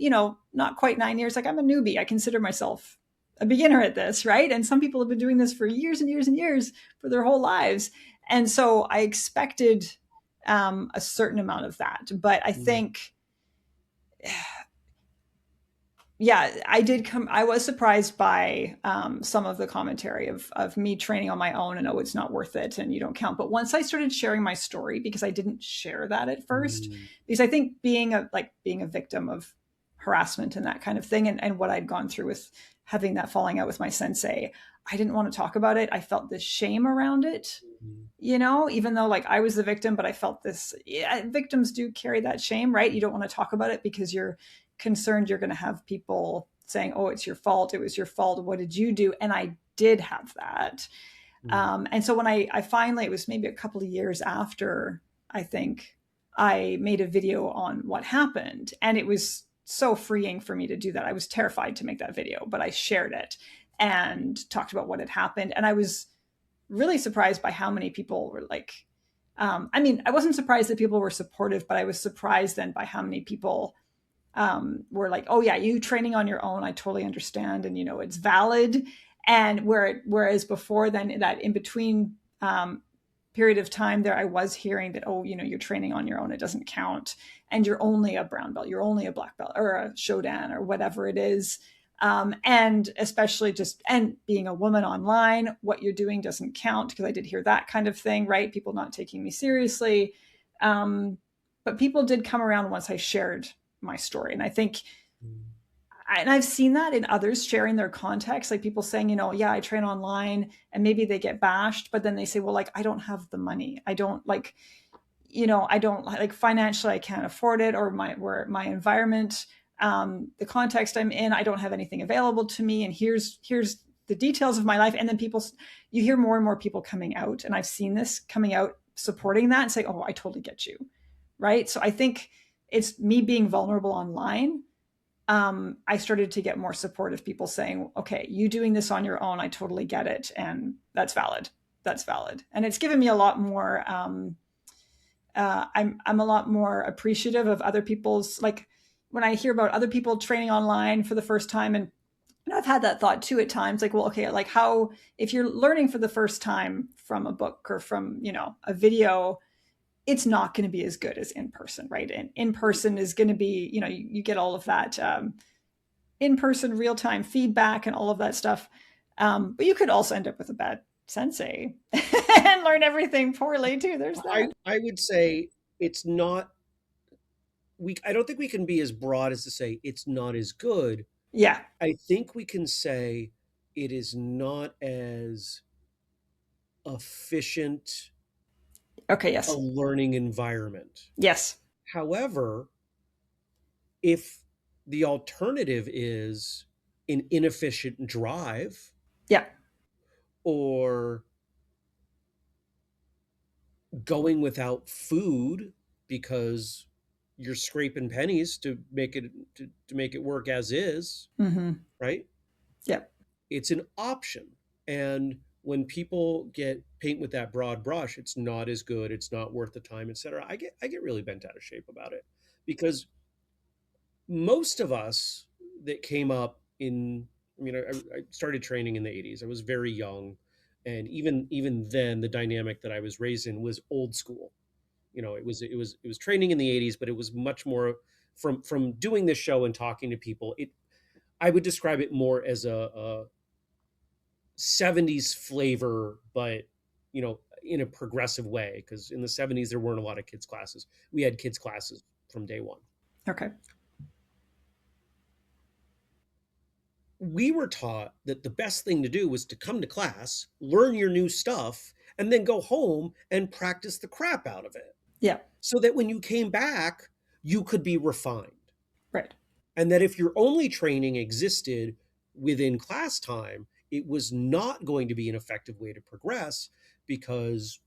not quite 9 years, like I'm a newbie. I consider myself a beginner at this, right? And some people have been doing this for years and years and years for their whole lives. And so I expected a certain amount of that. But I think, yeah, I was surprised by some of the commentary of me training on my own and, oh, it's not worth it and you don't count. But once I started sharing my story, because I didn't share that at first, because I think being a victim of harassment and that kind of thing, and what I'd gone through with having that falling out with my sensei, I didn't want to talk about it. I felt this shame around it, even though like I was the victim, but I felt this, victims do carry that shame, right? You don't want to talk about it because you're concerned you're going to have people saying, oh, it's your fault. It was your fault. What did you do? And I did have that. And so when I finally, it was maybe a couple of years after, I think I made a video on what happened, and it was so freeing for me to do that. I was terrified to make that video, but I shared it and talked about what had happened. And I was really surprised by how many people were like, I mean, I wasn't surprised that people were supportive, but I was surprised then by how many people were like, oh yeah, you training on your own, I totally understand. And, it's valid. And whereas before then, that in between period of time there, I was hearing that, oh, you're training on your own, it doesn't count. And you're only a brown belt, you're only a black belt or a Shodan or whatever it is. And especially and being a woman online, what you're doing doesn't count, because I did hear that kind of thing, right? People not taking me seriously. But people did come around once I shared my story. And I think, and I've seen that in others sharing their context, like people saying, yeah, I train online, and maybe they get bashed, but then they say, well, like, I don't have the money. I don't like, I don't like financially, I can't afford it, or my environment, the context I'm in, I don't have anything available to me. And here's the details of my life. And then you hear more and more people coming out. And I've seen this coming out supporting that and say, oh, I totally get you. Right. So I think it's me being vulnerable online. I started to get more support of people saying, okay, you doing this on your own, I totally get it. And that's valid. That's valid. And it's given me a lot more, I'm a lot more appreciative of other people's, like when I hear about other people training online for the first time, and I've had that thought too at times, like, well, okay, like how, if you're learning for the first time from a book or from, a video, it's not going to be as good as in person, right? And in person is going to be, you get all of that in-person real-time feedback and all of that stuff. But you could also end up with a bad sensei and learn everything poorly too. There's that. I would say it's not I don't think we can be as broad as to say it's not as good. Yeah. I think we can say it is not as efficient Okay. a Yes. learning environment. Yes. However, if the alternative is an inefficient drive Yeah. or going without food because you're scraping pennies to make it work as is, Mm-hmm. right? Yeah. It's an option. And when people get paint with that broad brush, it's not as good, it's not worth the time, etc. I get really bent out of shape about it because most of us that came up in, I mean, I started training in the 80s. I was very young. And even then, the dynamic that I was raised in was old school. It was training in the 80s, but it was much more from doing this show and talking to people. I would describe it more as a 70s flavor, but in a progressive way, because in the 70s there weren't a lot of kids classes. We had kids classes from day one. Okay. We were taught that the best thing to do was to come to class, learn your new stuff, and then go home and practice the crap out of it Yeah. so that when you came back, you could be refined. Right. And that if your only training existed within class time, it was not going to be an effective way to progress because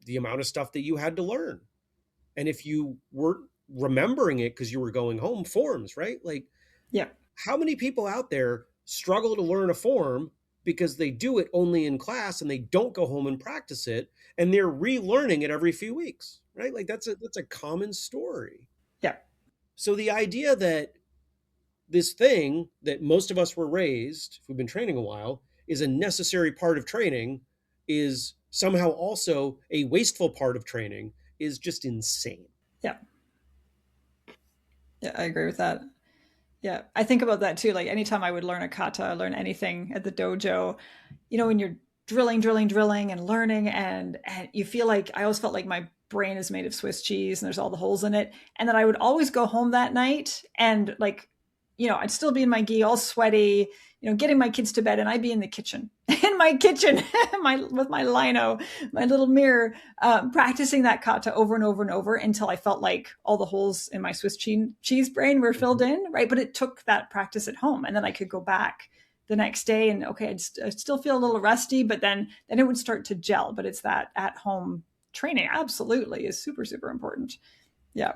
the amount of stuff that you had to learn. And if you weren't remembering it because you were going home, forms, right? Like, Yeah. how many people out there struggle to learn a form because they do it only in class and they don't go home and practice it, and they're relearning it every few weeks, right? Like that's a common story. Yeah. So the idea that this thing that most of us were raised, if we've been training a while, is a necessary part of training, is somehow also a wasteful part of training, is just insane. Yeah. Yeah. I agree with that. Yeah, I think about that too. Like anytime I would learn a kata, learn anything at the dojo, when you're drilling, drilling, drilling and learning and you feel like I always felt like my brain is made of Swiss cheese and there's all the holes in it. And then I would always go home that night and like, I'd still be in my gi all sweaty, getting my kids to bed and I'd be in the kitchen, in my kitchen, with my lino, my little mirror, practicing that kata over and over and over until I felt like all the holes in my Swiss cheese brain were filled in, right? But it took that practice at home and then I could go back the next day and okay, I'd still feel a little rusty, but then it would start to gel. But it's that at home training absolutely is super, super important. Yeah.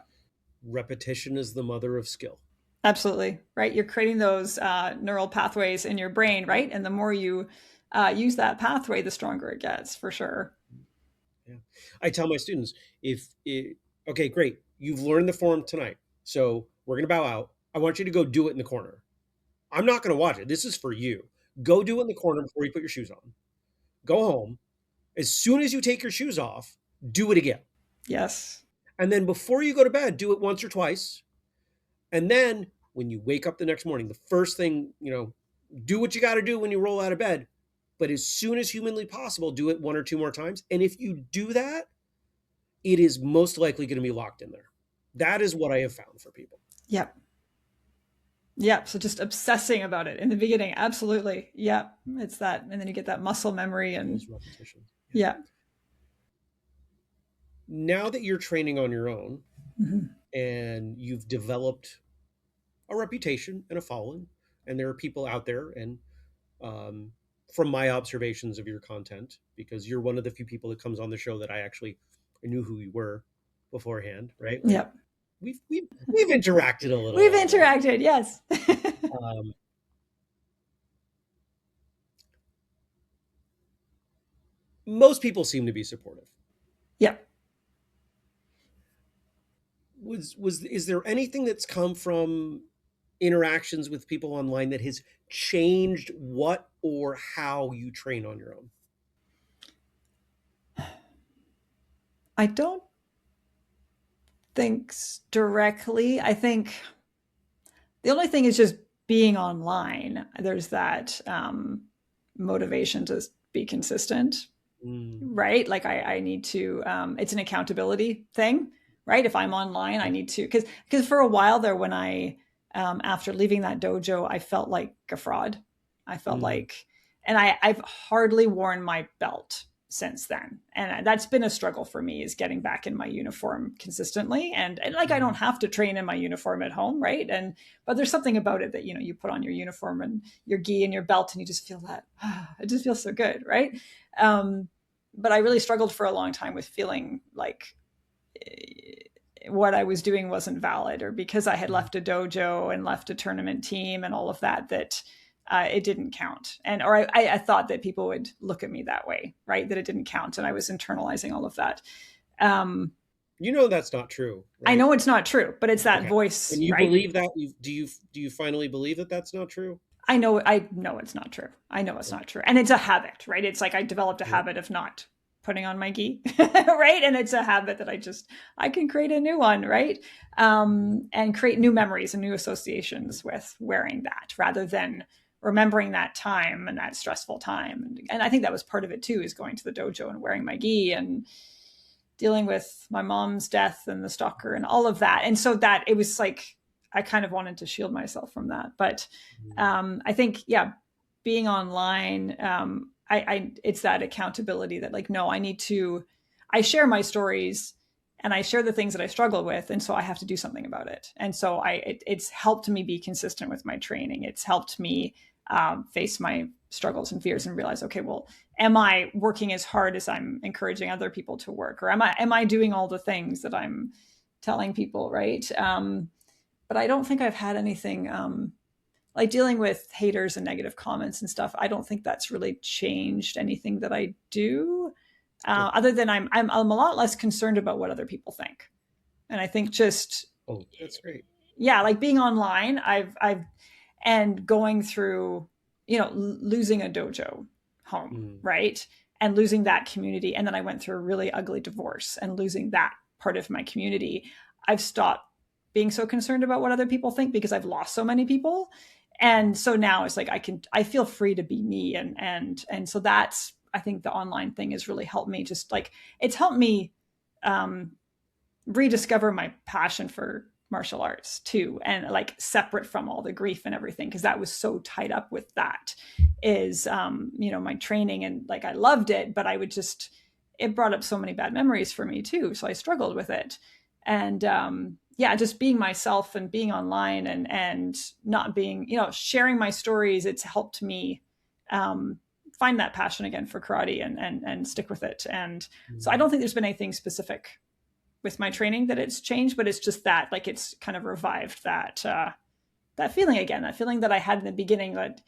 Repetition is the mother of skill. Absolutely. Right. You're creating those neural pathways in your brain, right? And the more you use that pathway, the stronger it gets, for sure. Yeah. I tell my students, okay, great, you've learned the form tonight. So we're going to bow out. I want you to go do it in the corner. I'm not going to watch it. This is for you. Go do it in the corner before you put your shoes on. Go home. As soon as you take your shoes off, do it again. Yes. And then before you go to bed, do it once or twice. And then when you wake up the next morning, the first thing, do what you got to do when you roll out of bed. But as soon as humanly possible, do it one or two more times. And if you do that, it is most likely going to be locked in there. That is what I have found for people. Yep. Yep. So just obsessing about it in the beginning. Absolutely. Yep. It's that. And then you get that muscle memory and repetition. Yeah. Now that you're training on your own Mm-hmm. and you've developed a reputation and a following, and there are people out there, and from my observations of your content, because you're one of the few people that comes on the show that I knew who you were beforehand, right? Like, Yep. We've interacted a little. We've interacted, yes. Most people seem to be supportive. Yep. Is there anything that's come from interactions with people online that has changed what or how you train on your own? I don't think directly. I think the only thing is just being online. There's that motivation to be consistent, right? Like I need to, it's an accountability thing, right? If I'm online, I need to, because for a while there, when I, after leaving that dojo, I felt like a fraud. I felt like, and I've hardly worn my belt since then. And that's been a struggle for me, is getting back in my uniform consistently. And like, I don't have to train in my uniform at home, right? But there's something about it that, you put on your uniform and your gi and your belt, and you just feel that, it just feels so good, right? But I really struggled for a long time with feeling like what I was doing wasn't valid, or because I had left a dojo and left a tournament team and all of that, that it didn't count. Or I thought that people would look at me that way, right? That it didn't count. And I was internalizing all of that. That's not true, right? I know it's not true, but it's that Okay. voice, And you right? believe that? Do you finally believe that that's not true? I know it's not true. I know it's not true. And it's a habit, right? It's like I developed a habit of not putting on my gi, right? And it's a habit that I can create a new one, right? And create new memories and new associations with wearing that, rather than remembering that time and that stressful time. And I think that was part of it too, is going to the dojo and wearing my gi and dealing with my mom's death and the stalker and all of that. And so that it was like, I kind of wanted to shield myself from that. But I think, being online, it's that accountability that, like, no, I share my stories and I share the things that I struggle with. And so I have to do something about it. And so it's helped me be consistent with my training. It's helped me face my struggles and fears and realize, okay, well, am I working as hard as I'm encouraging other people to work? Or am I doing all the things that I'm telling people, right? But I don't think I've had anything like dealing with haters and negative comments and stuff. I don't think that's really changed anything that I do, other than I'm a lot less concerned about what other people think. And I think just, that's great. Yeah, like being online, I've and going through, losing a dojo home, right? And losing that community. And then I went through a really ugly divorce and losing that part of my community. I've stopped being so concerned about what other people think because I've lost so many people. And so now it's like I feel free to be me. And so that's, I think the online thing has really helped me, just like, it's helped me rediscover my passion for martial arts too, and like separate from all the grief and everything, because that was so tied up with that, is my training, and like I loved it, but it brought up so many bad memories for me too, so I struggled with it. And just being myself and being online and not being, sharing my stories, it's helped me find that passion again for karate and stick with it. And so I don't think there's been anything specific with my training that it's changed, but it's just that, like, it's kind of revived that feeling again, that feeling that I had in the beginning, that,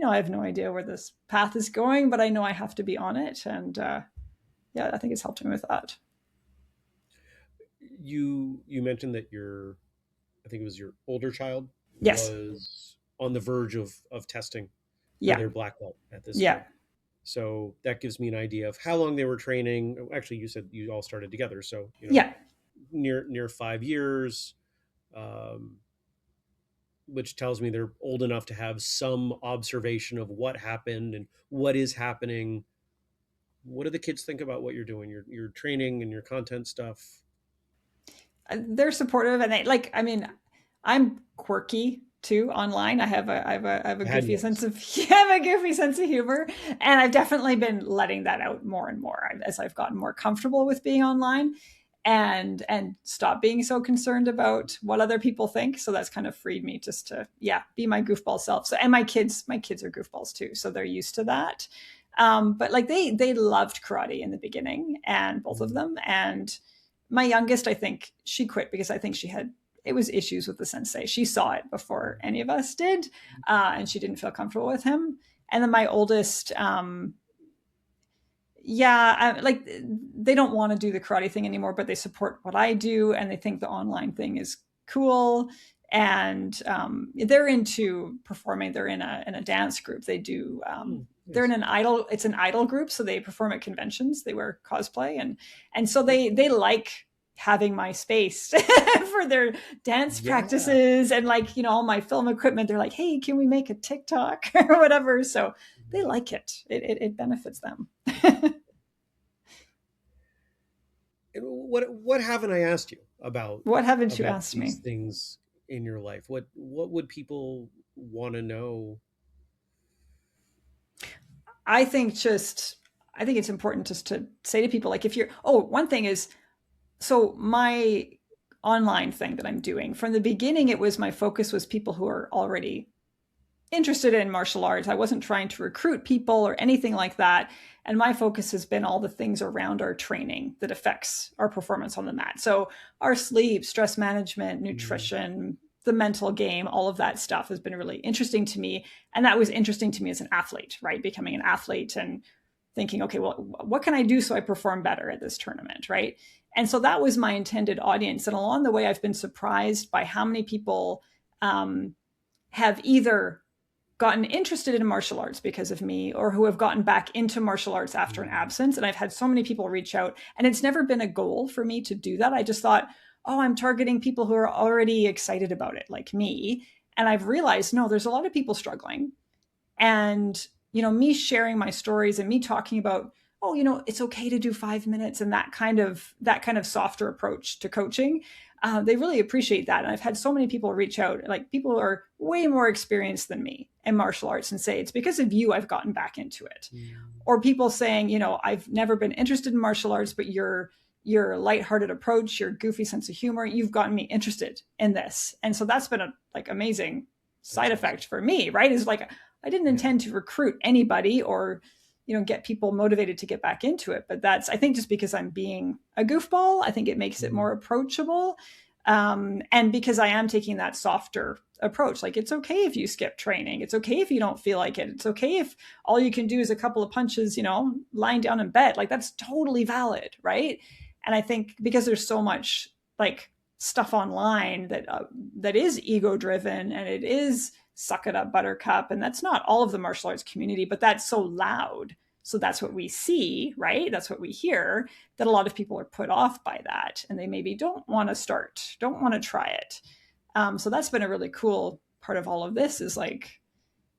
I have no idea where this path is going, but I know I have to be on it. And I think it's helped me with that. You mentioned that I think it was your older child, yes, was on the verge of testing for their black belt at this yeah time. So that gives me an idea of how long they were training. Actually, you said you all started together, so near 5 years, which tells me they're old enough to have some observation of what happened and what is happening. What do the kids think about what you're doing, your training and your content stuff? They're supportive, and I'm quirky too online. I have a goofy sense of humor, and I've definitely been letting that out more and more as I've gotten more comfortable with being online, and stop being so concerned about what other people think. So that's kind of freed me just to be my goofball self. So, and my kids are goofballs too, so they're used to that. But like they loved karate in the beginning, and both of them. And my youngest, I think she quit because I think it was issues with the sensei. She saw it before any of us did, and she didn't feel comfortable with him. And then my oldest, like, they don't want to do the karate thing anymore, but they support what I do, and they think the online thing is cool. And they're into performing. They're in a dance group. They do. They're in it's an idol group, so they perform at conventions. They wear cosplay, and so they like having my space for their dance practices, and like, all my film equipment. They're like, hey, can we make a TikTok or whatever? So they like it. It benefits them. what haven't I asked you What haven't you about asked these me? things in your life? What would people want to know? I think just I think it's important just to say to people, like, if you're, oh, one thing is, so my online thing that I'm doing from the beginning, it was my focus was people who are already interested in martial arts. I wasn't trying to recruit people or anything like that. And my focus has been all the things around our training that affects our performance on the mat. So our sleep, stress management, Mm, nutrition, the mental game, all of that stuff has been really interesting to me. And that was interesting to me as an athlete, right? Becoming an athlete and thinking, okay, well, what can I do so I perform better at this tournament, right? And so that was my intended audience. And along the way, I've been surprised by how many people have either gotten interested in martial arts because of me or who have gotten back into martial arts after an mm, absence. And I've had so many people reach out, and it's never been a goal for me to do that. I just thought, oh, I'm targeting people who are already excited about it, like me. And I've realized, no, there's a lot of people struggling. And me sharing my stories and me talking about, oh, it's okay to do 5 minutes, and that kind of softer approach to coaching, they really appreciate that. And I've had so many people reach out, like people who are way more experienced than me in martial arts, and say, it's because of you I've gotten back into it. mm. Or people saying, I've never been interested in martial arts, but your lighthearted approach, your goofy sense of humor, you've gotten me interested in this. And so that's been a like amazing side That's awesome. effect for me, right? Is like, I didn't Yeah. intend to recruit anybody or get people motivated to get back into it. But that's, I think, just because I'm being a goofball, I think it makes it Mm, more approachable. And because I am taking that softer approach, like, it's okay if you skip training. It's okay if you don't feel like it. It's okay if all you can do is a couple of punches, lying down in bed. Like, that's totally valid, right? And I think because there's so much like stuff online that is ego driven, and it is suck it up buttercup, and that's not all of the martial arts community, but that's so loud, so that's what we see, right? That's what we hear, that a lot of people are put off by that, and they maybe don't want to try it. So that's been a really cool part of all of this, is like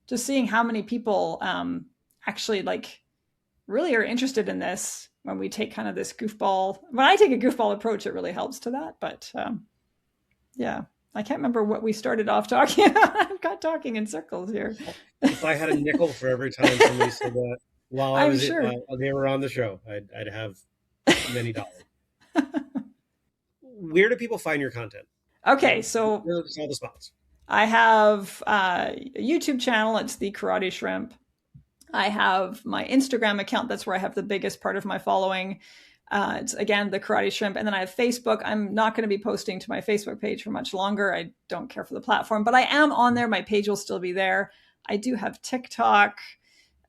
just seeing how many people actually like really are interested in this. When we take kind of this goofball, when I take a goofball approach, it really helps to that. But yeah, I can't remember what we started off talking about. I've got talking in circles here. If I had a nickel for every time somebody said that while I'm sure. they were on the show, I'd have many dollars. Where do people find your content? Okay, so Where's all the spots? I have a YouTube channel. It's the Karate Shrimp. I have my Instagram account. That's where I have the biggest part of my following. It's again the Karate Shrimp, and then I have Facebook. I'm not going to be posting to my Facebook page for much longer. I don't care for the platform, but I am on there. My page will still be there. I do have TikTok,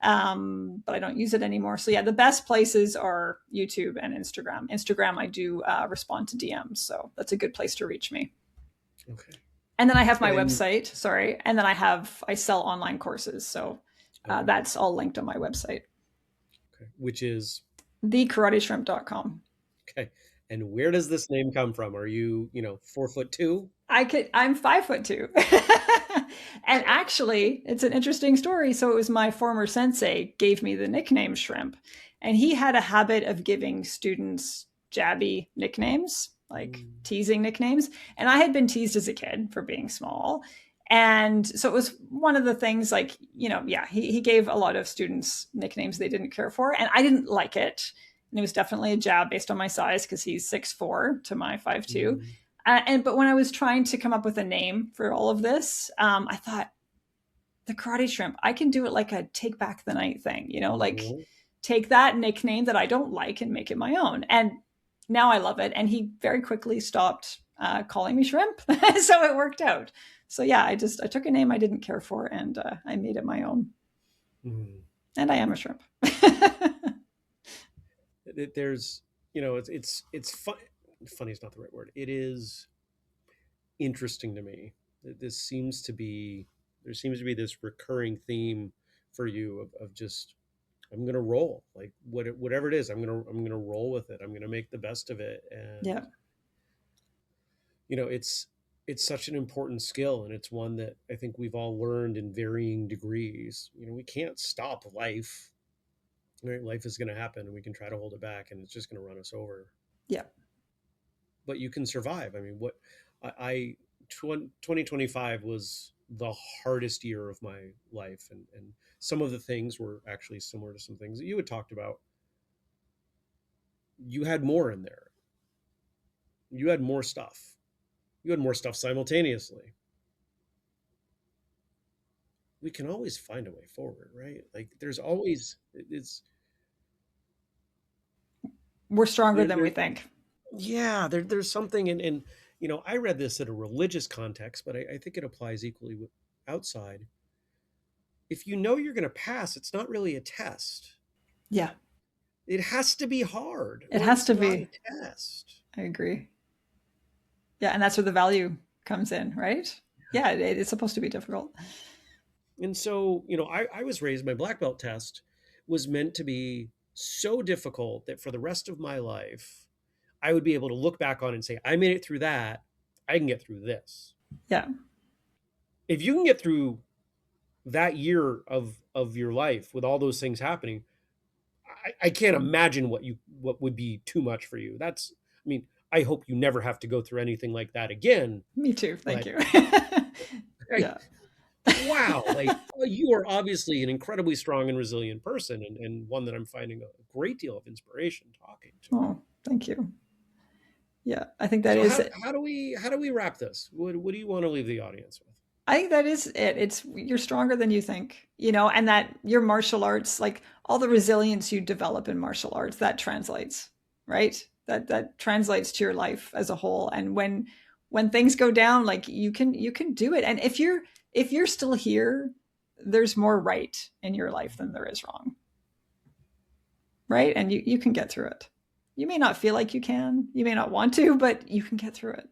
but I don't use it anymore. So yeah, the best places are YouTube and Instagram. Instagram, I do respond to DMs, so that's a good place to reach me. Okay. And then I have my And website. Sorry, and then I sell online courses, so okay, that's all linked on my website, okay. Which is thekarateshrimp.com. okay. And where does this name come from? Are you, 4'2"? I'm 5'2". And actually, it's an interesting story. So it was my former sensei gave me the nickname Shrimp, and he had a habit of giving students jabby nicknames, like Mm, teasing nicknames. And I had been teased as a kid for being small. And so it was one of the things, like, yeah, he gave a lot of students nicknames they didn't care for. And I didn't like it. And it was definitely a jab based on my size, because he's 6'4" to my 5'2". mm, But when I was trying to come up with a name for all of this, I thought, the Karate Shrimp, I can do it like a Take Back the Night thing, like mhm. take that nickname that I don't like and make it my own. And now I love it. And he very quickly stopped calling me Shrimp, so it worked out. So yeah, I took a name I didn't care for, and I made it my own. Mm. And I am a shrimp. There's, it's fun. Funny is not the right word. It is interesting to me. This seems to be there seems to be this recurring theme for you of just I'm gonna roll like whatever it is. I'm gonna roll with it. I'm gonna make the best of it, Yeah, and it's such an important skill, and it's one that I think we've all learned in varying degrees. We can't stop life. Right? Life is going to happen, and we can try to hold it back, and it's just going to run us over. Yeah. but you can survive. I mean, what I 2025 was the hardest year of my life, and some of the things were actually similar to some things that you had talked about. You had more in there. You had more stuff. You had more stuff simultaneously. We can always find a way forward, right? Like there's always it's We're stronger than we there. think. Yeah, there's something and you know, I read this in a religious context, but I think it applies equally with outside. If you know you're going to pass, it's not really a test. Yeah. It has to be hard, It or has it's to not be. a test. I agree. Yeah. And that's where the value comes in, right? Yeah. It's supposed to be difficult. And so, you know, I was raised, my black belt test was meant to be so difficult that for the rest of my life, I would be able to look back on and say, I made it through that. I can get through this. Yeah. If you can get through that year of your life with all those things happening, I can't imagine what would be too much for you. That's, I mean, I hope you never have to go through anything like that again. Me too. Thank But you. I, Yeah. wow, like you are obviously an incredibly strong and resilient person, and one that I'm finding a great deal of inspiration talking to. Oh, thank you. Yeah, I think that So is it. how do we wrap this? What do you want to leave the audience with? I think that is it. It's you're stronger than you think, and that your martial arts, like all the resilience you develop in martial arts, that translates, right? That translates to your life as a whole. And when things go down, like you can do it. And if you're still here, there's more right in your life than there is wrong. Right? And you can get through it. You may not feel like you can, you may not want to, but you can get through it.